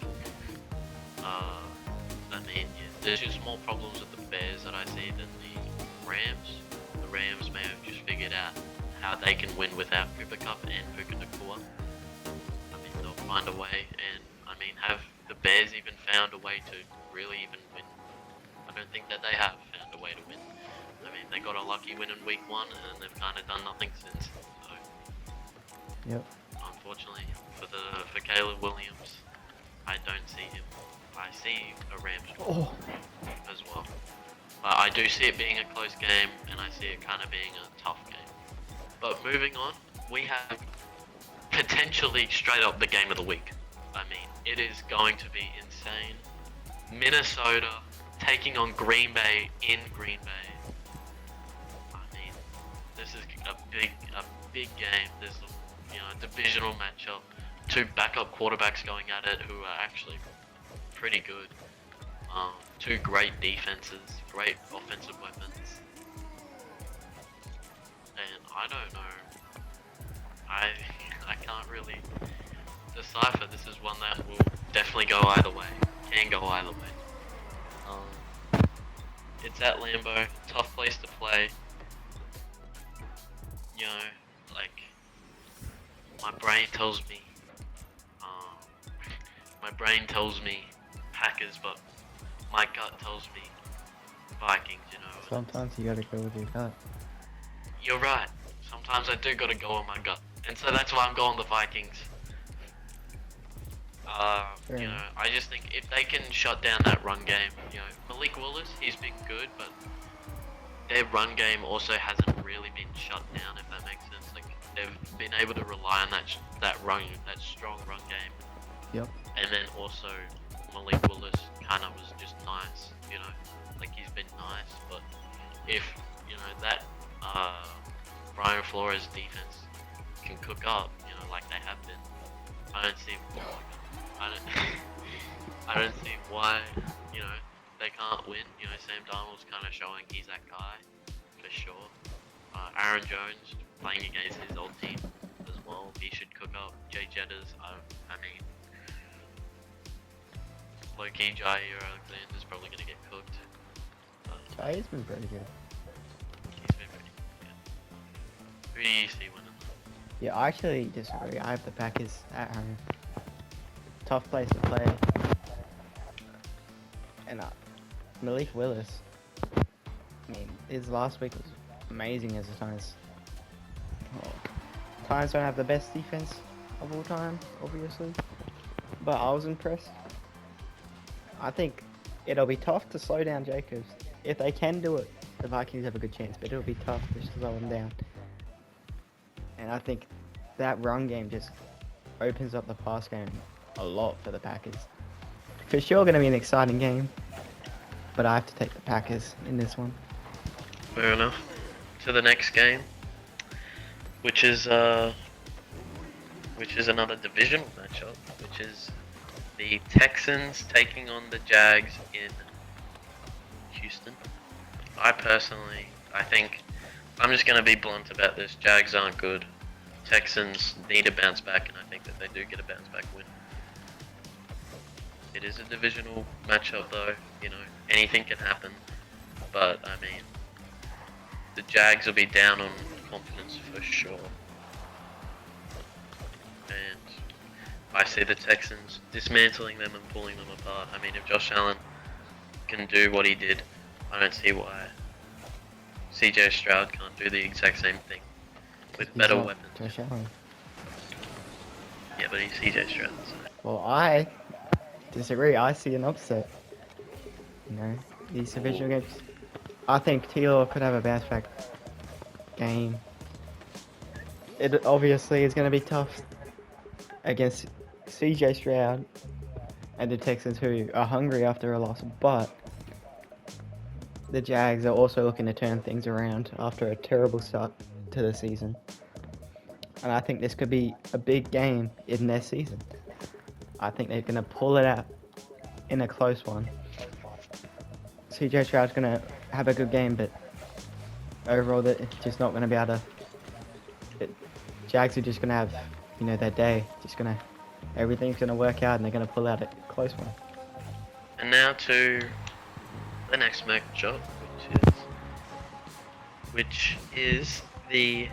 There's just more problems with the Bears that I see than the Rams. The Rams may have just figured out how they can win without Cooper Cup and Puka Nakua. I mean, they'll find a way, and I mean, have the Bears even found a way to really even win? I don't think that they have found a way to win. I mean, they got a lucky win in week 1, and they've kind of done nothing since. So, Yep. unfortunately, for Caleb Williams, I don't see him. I see a Rams as well. But I do see it being a close game, and I see it kind of being a tough game. But moving on, we have potentially straight up the game of the week. I mean, it is going to be insane. Minnesota taking on Green Bay in Green Bay. I mean, this is a big game. There's a divisional matchup. 2 backup quarterbacks going at it who are actually pretty good. 2 great defenses, great offensive weapons. And I don't know. I can't really decipher. This is one that will definitely go either way. Can go either way. It's at Lambeau, tough place to play. You know, like, my brain tells me Packers, but my gut tells me Vikings, you know. Sometimes you gotta go with your gut. You're right. Sometimes I do gotta go on my gut. And so that's why I'm going the Vikings. You know, I just think if they can shut down that run game, you know, Malik Willis, he's been good, but their run game also hasn't really been shut down, if that makes sense. Like, they've been able to rely on that strong run game. Yep. And then also, Malik Willis kind of was just nice, you know, like he's been nice, but if, you know, that Brian Flores defense can cook up, you know, like they have been, I don't see why, you know, they can't win. You know, Sam Darnold's kind of showing he's that guy, for sure. Aaron Jones playing against his old team as well, he should cook up. Jay Jettas, I mean, low-key Jair Alexander's probably going to get cooked. Jair's been pretty good. He's been pretty good, yeah. Who do you see winning? Yeah, I actually disagree. I have the Packers at home. Tough place to play. And Malik Willis, I mean, his last week was amazing as the Titans. Titans don't have the best defense of all time, obviously. But I was impressed. I think it'll be tough to slow down Jacobs. If they can do it, the Vikings have a good chance, but it'll be tough to slow him down. And I think that run game just opens up the pass game a lot for the Packers. For sure going to be an exciting game, but I have to take the Packers in this one. Fair enough. To the next game, which is another divisional matchup, which is the Texans taking on the Jags in Houston. I think, I'm just going to be blunt about this. Jags aren't good. Texans need a bounce back, and I think that they do get a bounce back win. It is a divisional matchup though, you know, anything can happen. But, I mean, the Jags will be down on confidence for sure. And I see the Texans dismantling them and pulling them apart. I mean, if Josh Allen can do what he did, I don't see why CJ Stroud can't do the exact same thing with better weapons. Josh Allen. Yeah, but he's CJ Stroud. So. Well, I disagree. I see an upset. You know, these divisional games. I think T-Law could have a bounce back game. It obviously is going to be tough against CJ Stroud and the Texans, who are hungry after a loss, but the Jags are also looking to turn things around after a terrible start to the season. And I think this could be a big game in their season. I think they're going to pull it out in a close one. CJ Stroud's going to have a good game, but overall, they're just not going to be able to. Jags are just going to have, you know, their day. Everything's going to work out, and they're going to pull out a close one. And now to the next matchup, which is the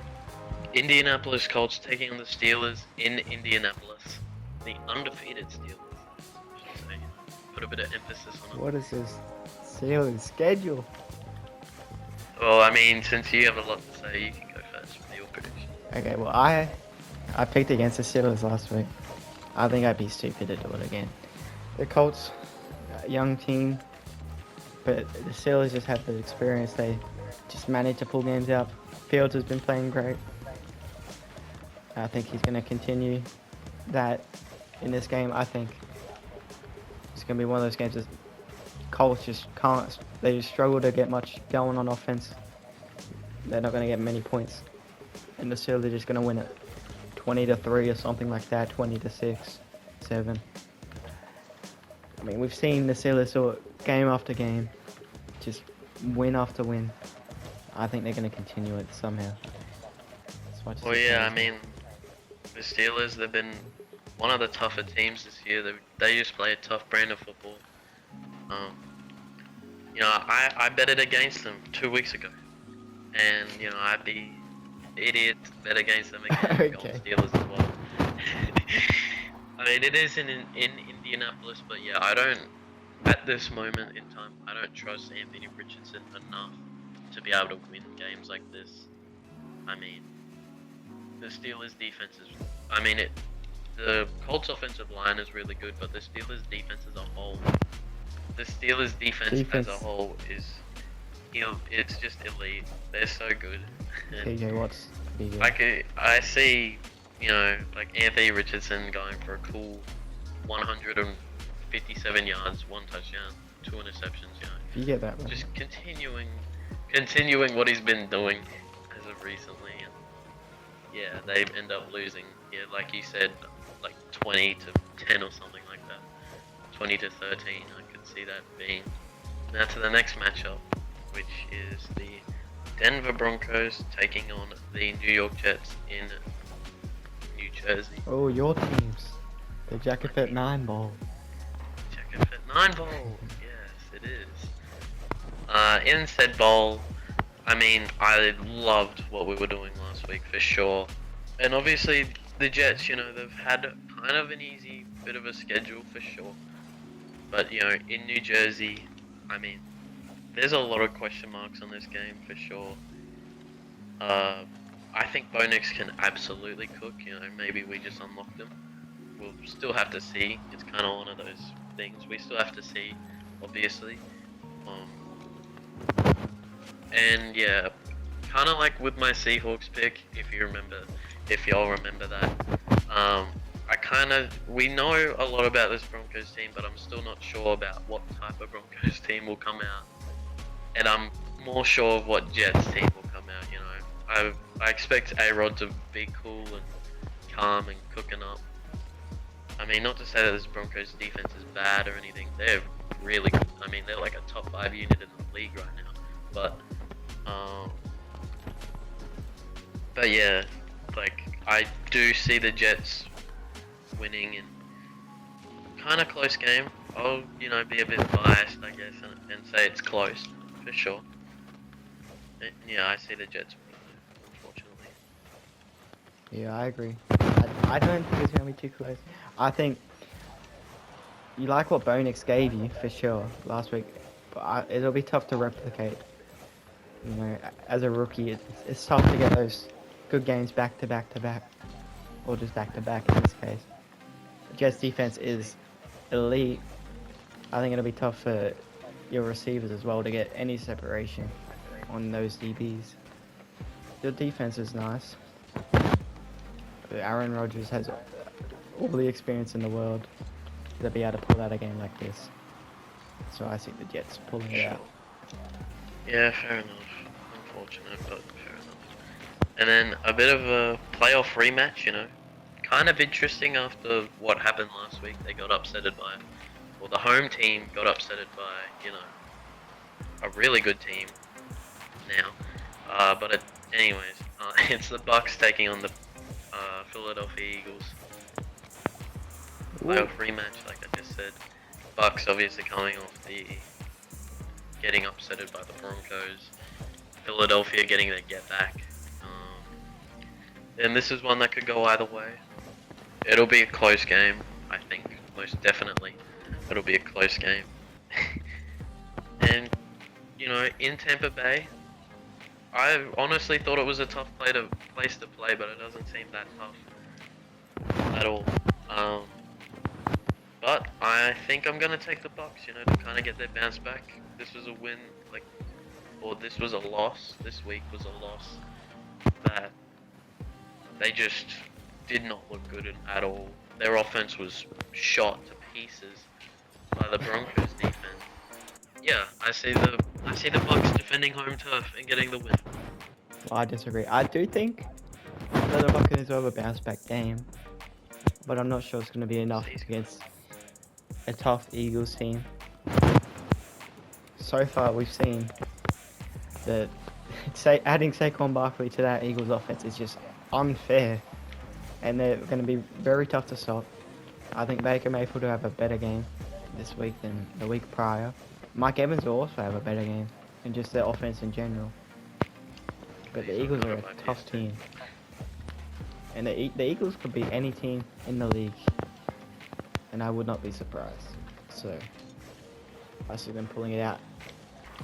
Indianapolis Colts taking on the Steelers in Indianapolis. The undefeated Steelers, I should say. Put a bit of emphasis on it. What is this Steelers schedule? Well, I mean, since you have a lot to say, you can go first with your prediction. Okay, well, I picked against the Steelers last week. I think I'd be stupid to do it again. The Colts, young team, but the Steelers just have the experience. They just managed to pull games out. Fields has been playing great. I think he's going to continue that in this game. I think it's going to be one of those games that Colts just can't. They just struggle to get much going on offense. They're not going to get many points, and the Steelers are just going to win it, 20-3 or something like that, 20-6, 7. I mean, we've seen the Steelers do it game after game, just win after win. I think they're going to continue it somehow. Well, yeah, I mean, the Steelers, they've been one of the tougher teams this year. They just play a tough brand of football. You know, I betted against them 2 weeks ago, and you know, I'd be idiot to bet against them again. Okay. Steelers as well. I mean, it is in Indianapolis, but yeah, I don't. At this moment in time, I don't trust Anthony Richardson enough to be able to win games like this. I mean, the Steelers' defense is. I mean, the Colts' offensive line is really good, but the Steelers' defense as a whole. The Steelers' defense as a whole is, you know, it's just elite. They're so good. TJ Watt's pretty good. Like I see, you know, like Anthony Richardson going for a cool 157 yards, 1 touchdown, 2 interceptions. You know, You get that, man. just continuing what he's been doing as of recently, and yeah, they end up losing. Yeah, like you said, like 20-10 or something like that, 20-13. I could see that being. Now to the next matchup, which is the Denver Broncos taking on the New York Jets in New Jersey. Oh, your teams. The Jacket Fit 9 Bowl. Jacket Fit 9 Bowl. Yes, it is. In said bowl, I mean, I loved what we were doing last week for sure. And obviously, the Jets, you know, they've had kind of an easy bit of a schedule for sure. But, you know, in New Jersey, I mean, there's a lot of question marks on this game for sure. I think Bo Nix can absolutely cook, you know, maybe we just unlocked him. We'll still have to see. It's kind of one of those things. We still have to see, obviously. And yeah, kind of like with my Seahawks pick, if y'all remember that. We know a lot about this Broncos team, but I'm still not sure about what type of Broncos team will come out. And I'm more sure of what Jets team will come out, you know. I expect A-Rod to be cool and calm and cooking up. I mean, not to say that this Broncos defense is bad or anything. They're really good. I mean, they're like a top 5 unit in the league right now. But yeah, like, I do see the Jets winning in kind of close game. I'll, you know, be a bit biased, I guess, and say it's close, for sure. And yeah, I see the Jets winning, unfortunately. Yeah, I agree. I don't think it's going to be too close. I think you like what Bo Nix gave you, for sure, last week. But it'll be tough to replicate. You know, as a rookie, it's tough to get those good games back to back to back. Or just back to back in this case. The Jets defense is elite. I think it'll be tough for your receivers as well to get any separation on those DBs. Your defense is nice. But Aaron Rodgers has all the experience in the world to be able to pull out a game like this. So I see the Jets pulling it out. Yeah, fair enough. Unfortunate, but fair enough. And then a bit of a playoff rematch, you know. Kind of interesting after what happened last week. They got upsetted by, well, the home team got upsetted by, you know, a really good team now. Anyways, it's the Bucks taking on the Philadelphia Eagles. Playoff rematch, like I just said. Bucks obviously coming off the getting upsetted by the Broncos. Philadelphia getting their get back. And this is one that could go either way. It'll be a close game, I think. Most definitely. It'll be a close game. And, you know, in Tampa Bay, I honestly thought it was a tough place to play, but it doesn't seem that tough at all. But I think I'm gonna take the Bucks, you know, to kind of get their bounce back. This was a win, or this was a loss. This week was a loss that they just did not look good at all. Their offense was shot to pieces by the Broncos defense. Yeah, I see the Bucks defending home turf and getting the win. Well, I disagree. I do think that the Buccaneers will have a bounce back game, but I'm not sure it's going to be enough against a tough Eagles team. So far, we've seen that adding Saquon Barkley to that Eagles offense is just unfair, and they're going to be very tough to stop. I think Baker Mayfield will have a better game this week than the week prior. Mike Evans will also have a better game, and just their offense in general. But the Eagles are a tough team, and the Eagles could beat any team in the league, and I would not be surprised. So I see them pulling it out.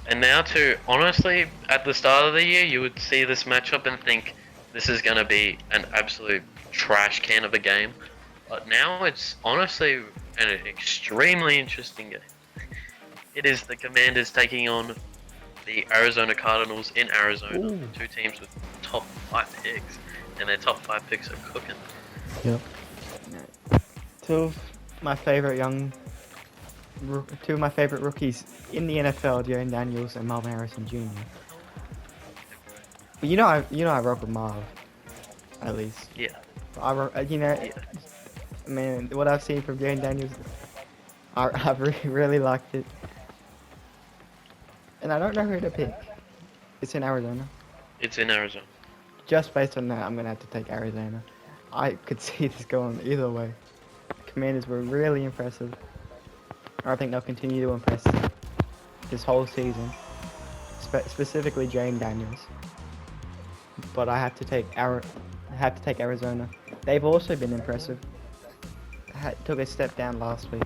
And now too, honestly, at the start of the year, you would see this matchup and think this is going to be an absolute trash can of a game. But now it's honestly an extremely interesting game. It is the Commanders taking on the Arizona Cardinals in Arizona. Ooh. Two teams with top 5 picks, and their top 5 picks are cooking. Yep. Two of my favorite rookies in the NFL, Jaren Daniels and Marvin Harrison Jr. But you know I rock with Marv, at least. Yeah. Man, what I've seen from Jaren Daniels, I've really liked it. And I don't know who to pick. It's in Arizona. It's in Arizona. Just based on that, I'm gonna have to take Arizona. I could see this going either way. Commanders were really impressive. I think they'll continue to impress this whole season, specifically Jane Daniels. But I have to take Arizona. They've also been impressive. Took a step down last week.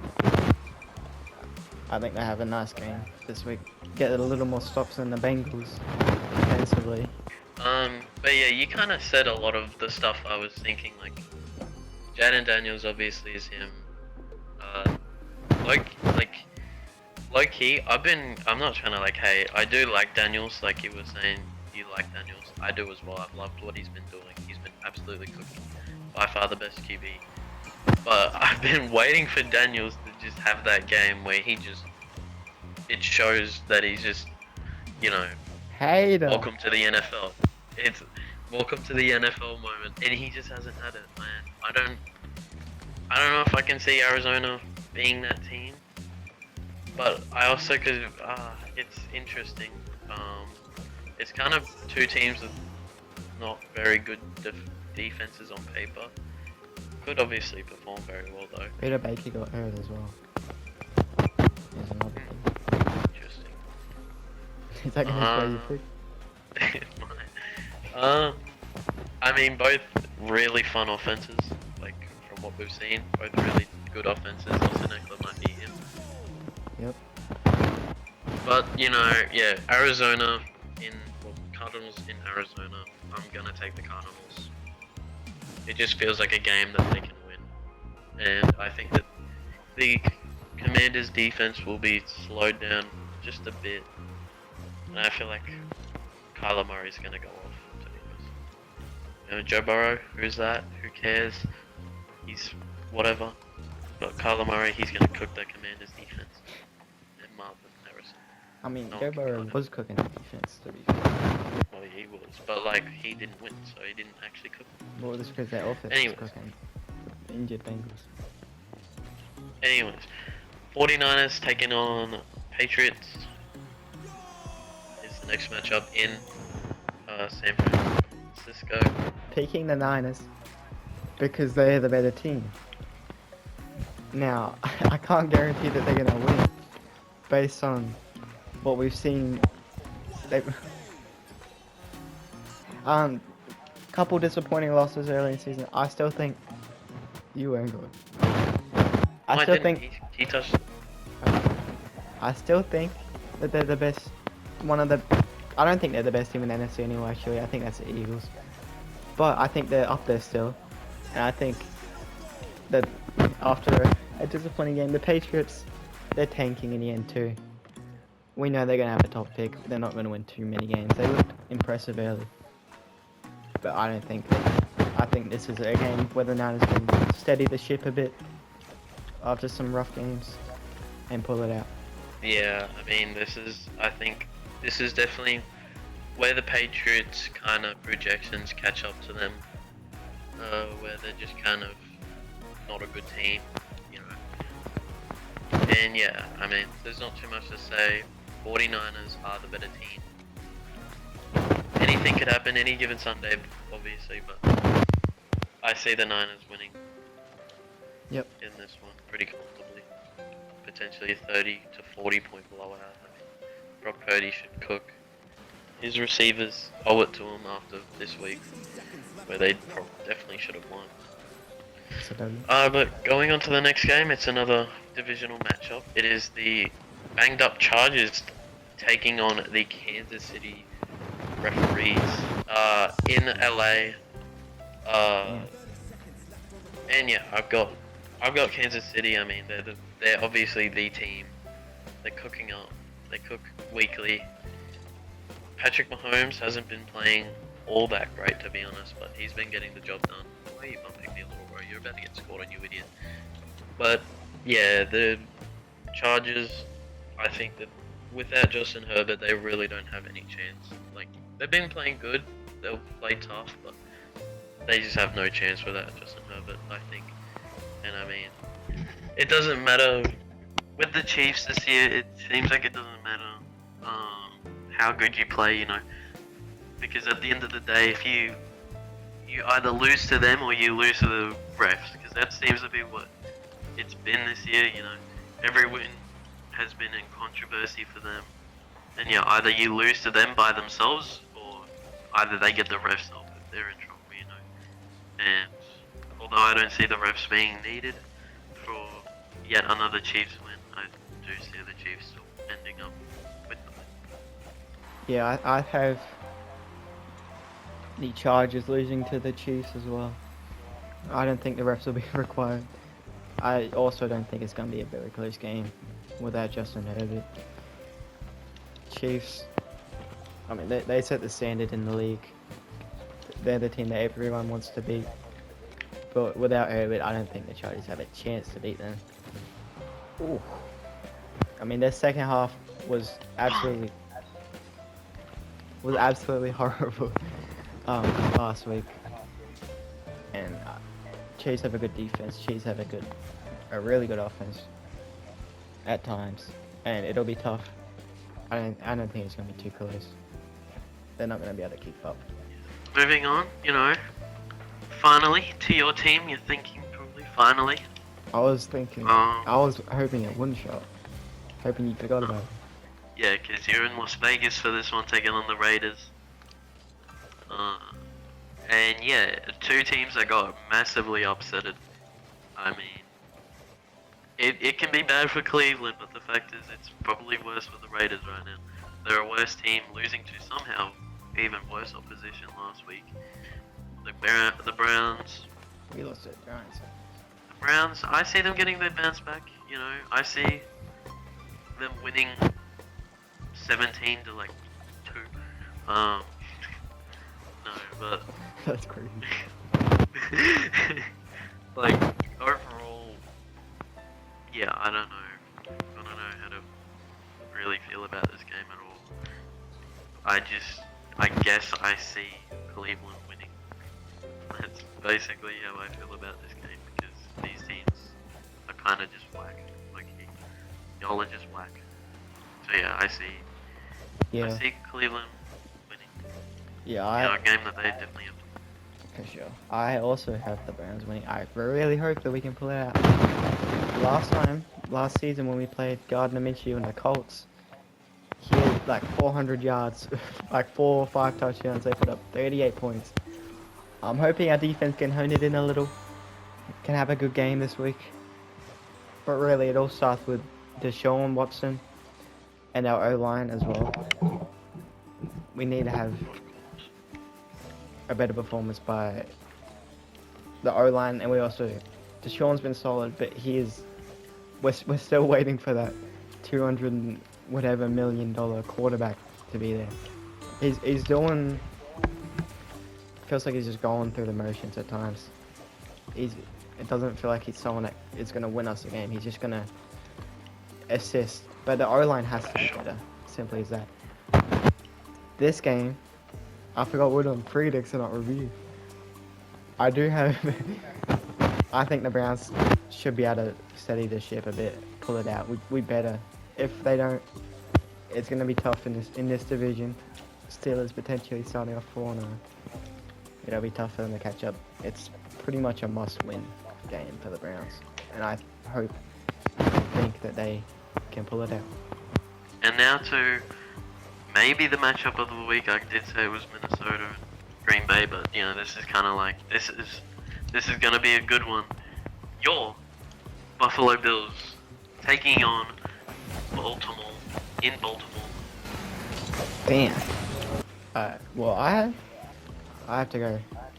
I think they have a nice game this week. Get a little more stops than the Bengals defensively. But yeah, you kind of said a lot of the stuff I was thinking. Like, Jaden Daniels obviously is him. Low key, I'm not trying to hey, I do like Daniels, like you were saying, you like Daniels. I do as well. I've loved what he's been doing. He's been absolutely cooking. By far the best QB. But I've been waiting for Daniels to just have that game where it shows that he's just, Hater. welcome to the NFL. It's welcome to the NFL moment, and he just hasn't had it, man. I don't know if I can see Arizona being that team, but I also it's interesting. It's kind of two teams with not very good defenses on paper. Could obviously perform very well though. Peter Baker got hurt as well. There's another thing. Interesting. Is that gonna sway you pick? I mean, both really fun offenses. Like from what we've seen, both really good offenses. Also, Eckler might be him. Yep. But Arizona Cardinals in Arizona. I'm gonna take the Cardinals. It just feels like a game that they can win, and I think that the Commanders' defense will be slowed down just a bit, and I feel like Kyler Murray's gonna go off. To be honest, Joe Burrow, who's that? Who cares? He's whatever. But Kyler Murray, he's gonna cook the Commanders' defense, and Marvin Harrison. I mean, No, Joe Burrow Connor. was cooking the defense, to be fair. Well, he was, but he didn't win, so he didn't actually cook. Well, this because their offense Anyways. was cooking. The injured Bengals. Anyways, 49ers taking on Patriots is the next matchup in San Francisco. Picking the Niners because they're the better team. Now, I can't guarantee that they're gonna win based on what we've seen. couple disappointing losses early in the season. I still think you weren't good. I still think he touched. I still think that they're the best. I don't think they're the best team in the NFC anymore. Actually, I think that's the Eagles. But I think they're up there still, and I think that after a disappointing game, the Patriots, they're tanking in the end too. We know they're gonna have a top pick. They're not gonna win too many games. They looked impressive early, but I don't think. I think this is a game where the Niners can steady the ship a bit after some rough games and pull it out. Yeah, I mean, I think this is definitely where the Patriots kind of projections catch up to them, where they're just kind of not a good team, you know. And yeah, I mean, there's not too much to say. 49ers are the better team. Anything could happen any given Sunday, obviously, but I see the Niners winning. Yep. In this one, pretty comfortably. Potentially a 30 to 40 point blowout. I mean, Brock Purdy should cook. His receivers owe it to him after this week, where they definitely should have won. But going on to the next game, it's another divisional matchup. It is the banged up Chargers taking on the Kansas City referees in LA. And yeah, I've got Kansas City. I mean, they're obviously the team. They're cooking up. They cook weekly. Patrick Mahomes hasn't been playing all that great, to be honest, but he's been getting the job done. Why are you bumping me a little, bro? You're about to get scored on, you idiot. But yeah, the Chargers, I think that without Justin Herbert, they really don't have any chance. Like, they've been playing good. They'll play tough, but they just have no chance without Justin Herbert, I think. And I mean, it doesn't matter with the Chiefs this year. It seems like it doesn't matter how good you play, you know, because at the end of the day, if you either lose to them or you lose to the refs, because that seems to be what it's been this year. You know, every win has been in controversy for them, and yeah, either you lose to them by themselves or either they get the refs help if they're in trouble, you know. And although I don't see the refs being needed for yet another Chiefs win, I do see the Chiefs still ending up with the win. Yeah, I have the Chargers losing to the Chiefs as well. I don't think the refs will be required. I also don't think it's going to be a very close game without Justin Herbert. Chiefs, I mean, they set the standard in the league. They're the team that everyone wants to beat. But without Herbert, I don't think the Chargers have a chance to beat them. Ooh. I mean, their second half was absolutely horrible last week. And Chiefs have a good defense. Chiefs have a really good offense at times, and it'll be tough. I don't think it's gonna be too close. They're not gonna be able to keep up. Moving on, you know, finally to your team. You're thinking probably finally. I was thinking. I was hoping it wouldn't show up. Hoping you forgot about it. Yeah, because you're in Las Vegas for this one, taking on the Raiders. And yeah, two teams that got massively upsetted. I mean, it can be bad for Cleveland, but the fact is it's probably worse for the Raiders right now. They're a worse team, losing to somehow even worse opposition last week. The Browns. We lost to the Giants. The Browns, I see them getting their bounce back. You know, I see them winning 17 to like 2. No, but That's crazy. like overall, yeah, I don't know how to really feel about this game at all. I guess I see Cleveland winning. That's basically how I feel about this game, because these teams are kind of just whack. Like, y'all are just whack. So yeah, I see Cleveland winning. Yeah, a game that they definitely have to. For sure. I also have the Browns winning. I really hope that we can pull it out. Last season when we played Gardner Minshew and the Colts, he had like 400 yards, like 4 or 5 touchdowns. They put up 38 points. I'm hoping our defense can hone it in a little, can have a good game this week. But really, it all starts with Deshaun Watson and our O-line as well. We need to have a better performance by the O-line, and we also... Deshaun's been solid, but we're still waiting for that 200 and whatever million dollar quarterback to be there. He's doing... Feels like he's just going through the motions at times. It doesn't feel like he's someone that is going to win us a game. He's just going to assist. But the O-line has to be better. Simply as that. This game, I forgot we're doing Predics and not review. I do have... I think the Browns should be able to steady the ship a bit, pull it out. We better. If they don't, it's going to be tough in this division. Steelers potentially starting off 4-0. It'll be tough for them to catch up. It's pretty much a must-win game for the Browns, and I think that they can pull it out. And now to maybe the matchup of the week. I did say it was Minnesota and Green Bay, but you know, this is kind of like this is gonna be a good one. Your Buffalo Bills taking on Baltimore in Baltimore. Damn. Well, I have to go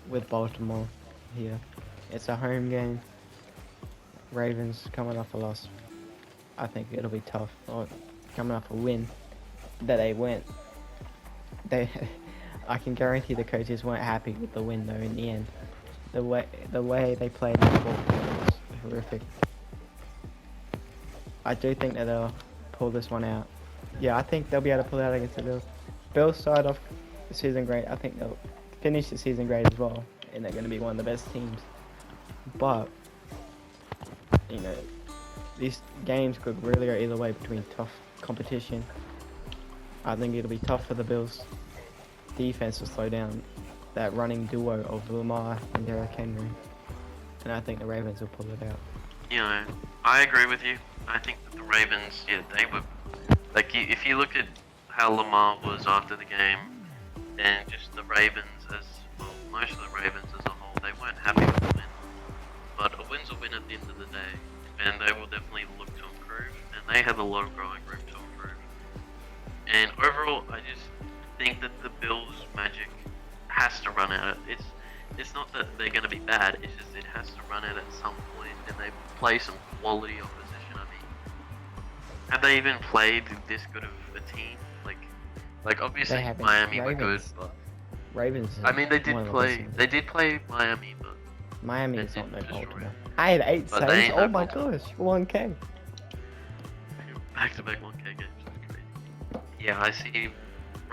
with Baltimore here. It's a home game. Ravens coming off a loss. I think it'll be tough. Or coming off a win that they went. I can guarantee the coaches weren't happy with the win though in the end. The way they played the ball was horrific. I do think that they'll pull this one out. Yeah, I think they'll be able to pull it out against the Bills. Bills start off the season great. I think they'll finish the season great as well, and they're going to be one of the best teams. But you know, these games could really go either way between tough competition. I think it'll be tough for the Bills defense to slow down that running duo of Lamar and Derrick Henry, and I think the Ravens will pull it out. You know, I agree with you. I think that the Ravens, yeah, they were like, if you look at how Lamar was after the game, and just the Ravens as well, most of the Ravens as a whole, they weren't happy with the win. But a win's a win at the end of the day, and they will definitely look to improve, and they have a lot of growing room to improve. And overall, I just think that the Bills' magic has to run out. It's not that they're going to be bad, it's just it has to run out at some point, and they play some quality opposition. I mean, have they even played this good of a team? Like obviously Miami were good, but Ravens. I mean, they did play Miami, but Miami is not no Baltimore. I had 8 saves. Oh my gosh, 1K. Back-to-back 1K games. That's crazy. Yeah, I see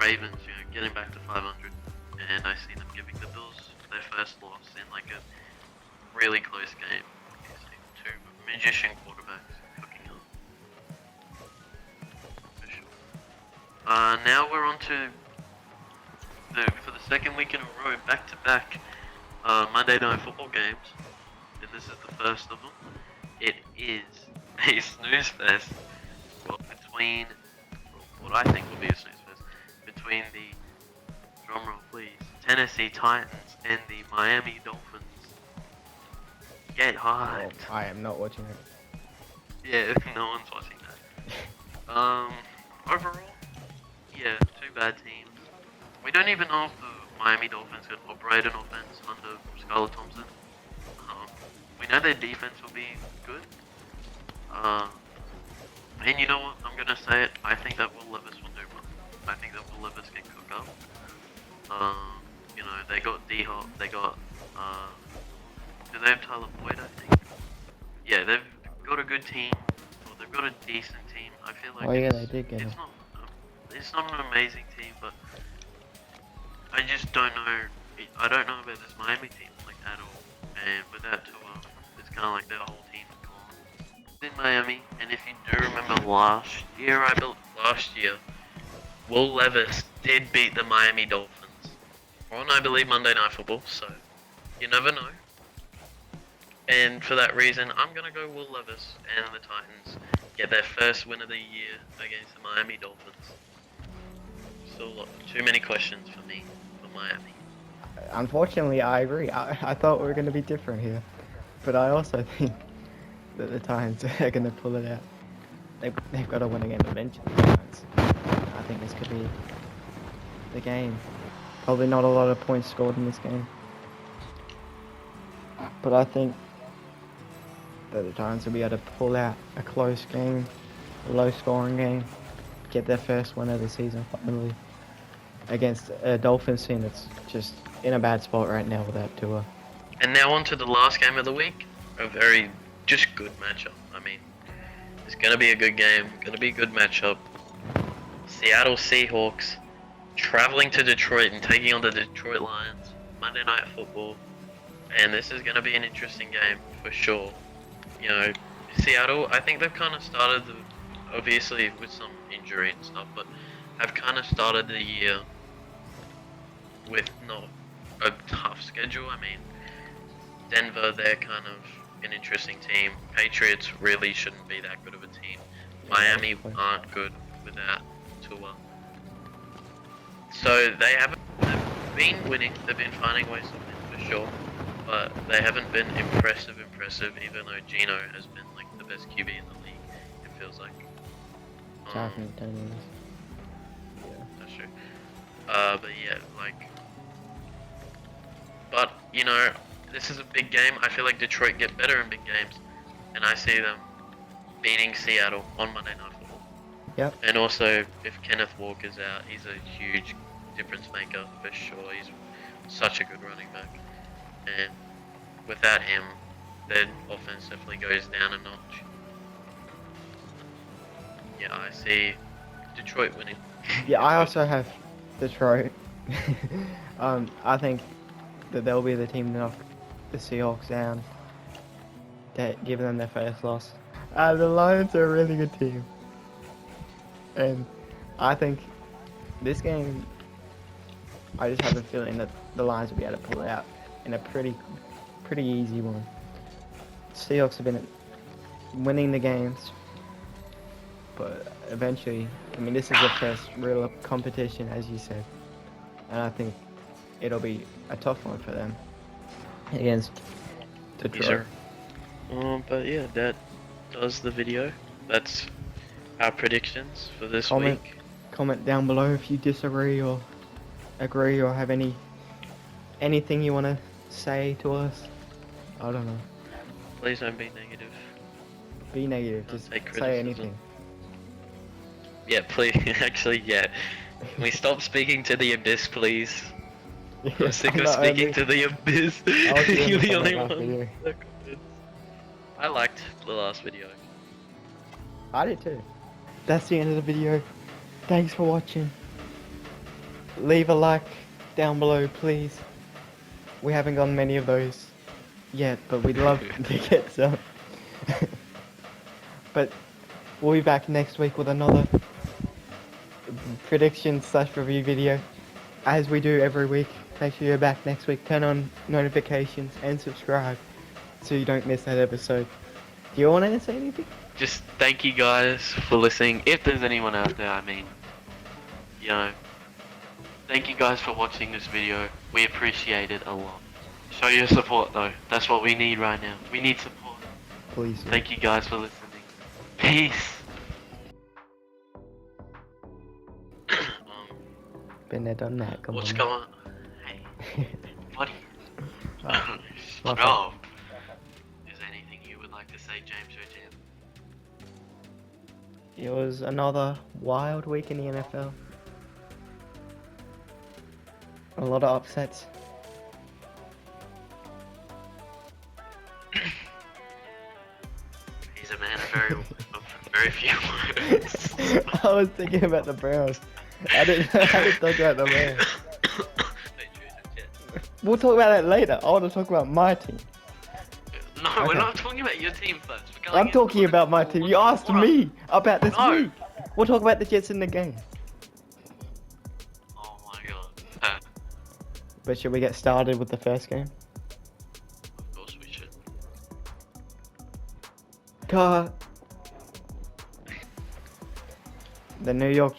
Ravens, you know, getting back to 500, and I see them giving the Bills their first loss in like a really close game. Two magician quarterbacks hooking up. For sure. Now we're on to for the second week in a row, back-to-back Monday Night Football games, and this is the first of them. It is a snooze fest between what I think will be a snooze fest between the, drumroll please, Tennessee Titans and the Miami Dolphins. Get hyped. Oh, I am not watching it. Yeah, no one's watching that. Overall, yeah, two bad teams. We don't even know if the Miami Dolphins can operate an offense under Skylar Thompson. We know their defense will be good. And you know what? I'm gonna say it. I think that Will Levis will do well. I think that Will Levis can cook up. You know, they got D-Hop. They got. Do they have Tyler Boyd? I think. Yeah, they've got a good team. Well, they've got a decent team. I feel like. Oh yeah, they did get it. It's not an amazing team, but I just don't know. I don't know about this Miami team like at all. And without Tua, it's kind of like their whole team is gone. It's in Miami, and if you do remember last year, Will Levis did beat the Miami Dolphins on, I believe, Monday Night Football. So you never know. And for that reason, I'm gonna go Will Levis and the Titans get their first win of the year against the Miami Dolphins. Still too many questions for me for Miami. Unfortunately, I agree. I thought we were going to be different here. But I also think that the Titans are going to pull it out. They've got to win a game eventually. The Titans. I think this could be the game. Probably not a lot of points scored in this game. But I think that the Titans will be able to pull out a close game, a low-scoring game, get their first win of the season finally against a Dolphins team that's just in a bad spot right now without Tua. And now on to the last game of the week. A very just good matchup. I mean, it's going to be a good game. Going to be a good matchup. Seattle Seahawks traveling to Detroit and taking on the Detroit Lions. Monday Night Football. And this is going to be an interesting game for sure. You know, Seattle, I think they've kind of started, obviously with some injury and stuff, but have kind of started the year with not a tough schedule. I mean, Denver, they're kind of an interesting team. Patriots really shouldn't be that good of a team. Miami aren't good without Tua. So they've been winning. They've been finding ways to win for sure. But they haven't been impressive, even though Gino has been like the best QB in the league, it feels like. Yeah, that's true. But yeah, like, but you know, this is a big game. I feel like Detroit get better in big games, and I see them beating Seattle on Monday Night Football. Yep. And also, if Kenneth Walker's out, he's a huge difference maker for sure. He's such a good running back. And without him, their offense definitely goes down a notch. Yeah, I see Detroit winning. Yeah, I also have Detroit. I think that they'll be the team to knock the Seahawks down, to give them their first loss. The Lions are a really good team. And I think this game, I just have a feeling that the Lions will be able to pull it out in a pretty easy one. Seahawks have been winning the games, but eventually, I mean, this is the first real competition, as you said, and I think it'll be a tough one for them against Detroit. But yeah, that does the video. That's our predictions for this Comment down below if you disagree or agree or have anything you want to say to us. I don't know. Please don't be negative. Be negative. Don't Just take say criticism. anything. Yeah, please. Actually, yeah. Can we stop speaking to the abyss, please? I'm sick of speaking to the abyss. You're the only one. I liked the last video. I did too. That's the end of the video. Thanks for watching. Leave a like down below, please. We haven't gotten many of those yet, but we'd love to get some. But we'll be back next week with another prediction/review video, as we do every week. Make sure you're back next week. Turn on notifications and subscribe so you don't miss that episode. Do you want to say anything? Just thank you guys for listening. If there's anyone out there, I mean, you know, thank you guys for watching this video. We appreciate it a lot. Show your support though. That's what we need right now. We need support. Please. Thank you guys for listening. Peace. Been there, done that. Come What's on. going on? Hey, buddy. What's Bro. Is there anything you would like to say, James or Jam? It was another wild week in the NFL. A lot of upsets. He's a man of very few words. I was thinking about the Browns. I didn't talk about the Rams. We'll talk about that later. I want to talk about my team. No, Okay. we're not talking about your team first. I'm talking about my team. You asked me about this No. week. We'll talk about the Jets in the game. Oh my god. But should we get started with the first game? Of course we should. Cut. The New York...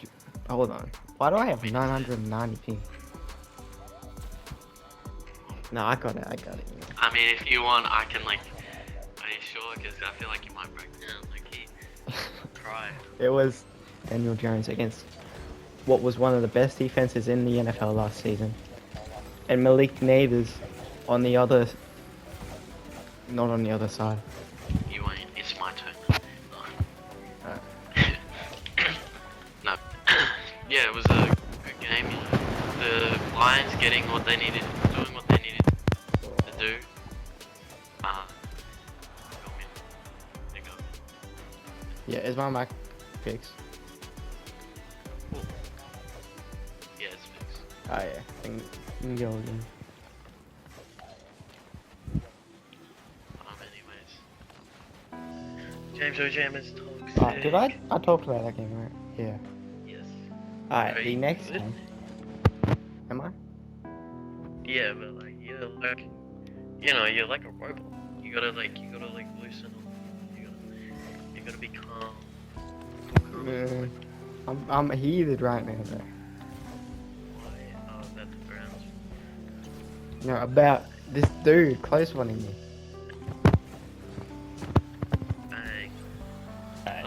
Hold on. Why do I have 990 ping? No, I got it. I got it. I mean, if you want, I can like. Are you sure? Because I feel like you might break down. Like he cry. It was Daniel Jones against what was one of the best defenses in the NFL last season, and Malik Neighbors on the other, not on the other side. You ain't. It's my turn. No. Yeah, it was a good game. You know. The Lions getting what they needed, doing what they needed to do. They got me. Yeah, is my mic fixed? Yeah, it's fixed. Oh yeah, you can go again. Anyways. James O'Jam is toxic. Oh, did I talked about that game, right? Yeah. Yes. Alright, Are the you next good? one. Am I? Yeah, but like, you're like, you know, you're like a robot. You gotta like loosen up. You gotta be calm. Yeah. I'm heated right now, though. Why? Oh, that's the Browns. No, about this dude close one in me. Bang.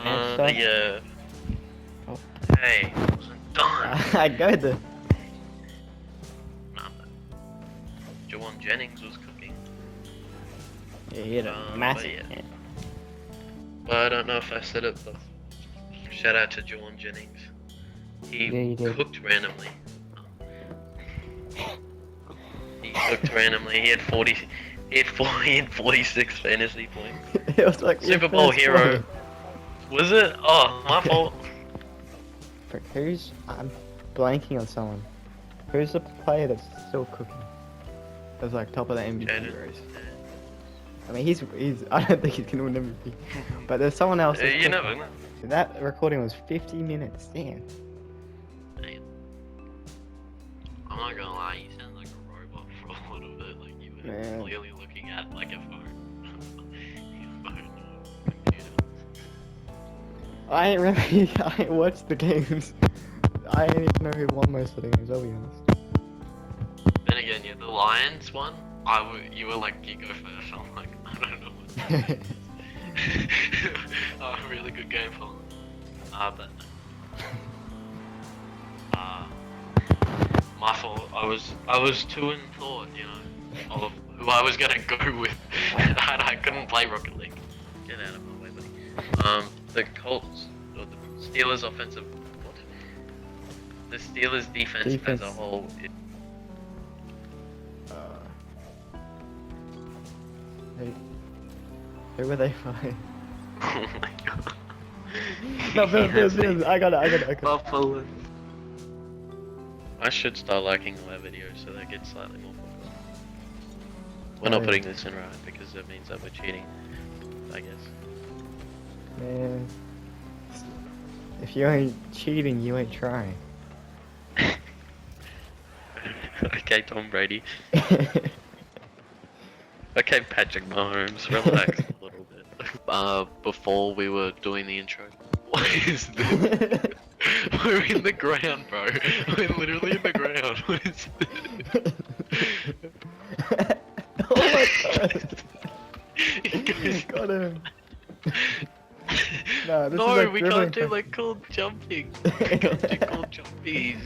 Next up. Yeah. Oh. Hey, I wasn't done. I go there. Nah, but Jawan Jennings was cooking. Yeah, he had a But massive yeah. game. Well, I don't know if I said it, but shout out to Jawan Jennings. He Yeah, you did. cooked randomly. He cooked randomly. He had 46 fantasy points. It was like your Super Bowl first hero. play. Was it? Oh, my fault. Frick, who's... I'm blanking on someone. Who's the player that's still cooking? That's like top of the MVP Jaden. race. I mean, he's... I don't think he's gonna win MVP. But there's someone else that's You cooking. never know. That recording was 50 minutes. Damn. Damn. I'm not gonna lie, you sound like a robot for a little bit. Like you were Man. clearly looking at like a phone. Your phone or computer. I ain't really... I ain't watched the games. I ain't even know who won most of the games, I'll be honest. Then again, yeah, the Lions one, you were like, you go first. I'm like, I don't know what oh, really good game for them. But my fault. I was too in thought, you know, of who I was gonna go with, and I couldn't play Rocket League. Get out of my way, buddy. The Colts or the Steelers offensive. What? The Steelers defense as a whole. Who were they fighting? Oh my god. No, Bills. I got it. Buffalo. I should start liking my videos so they get slightly more popular. We're not putting this in right because that means that we're cheating, I guess. Man. If you ain't cheating, you ain't trying. Okay, Tom Brady. Okay, Patrick Mahomes, relax a little bit. Before we were doing the intro. What is this? We're in the ground, bro. We're literally in the ground. What is this? Oh my god. He goes- Got him. No, this no, is like we dribbling can't do like cool jumping. We can't do cool jumpies.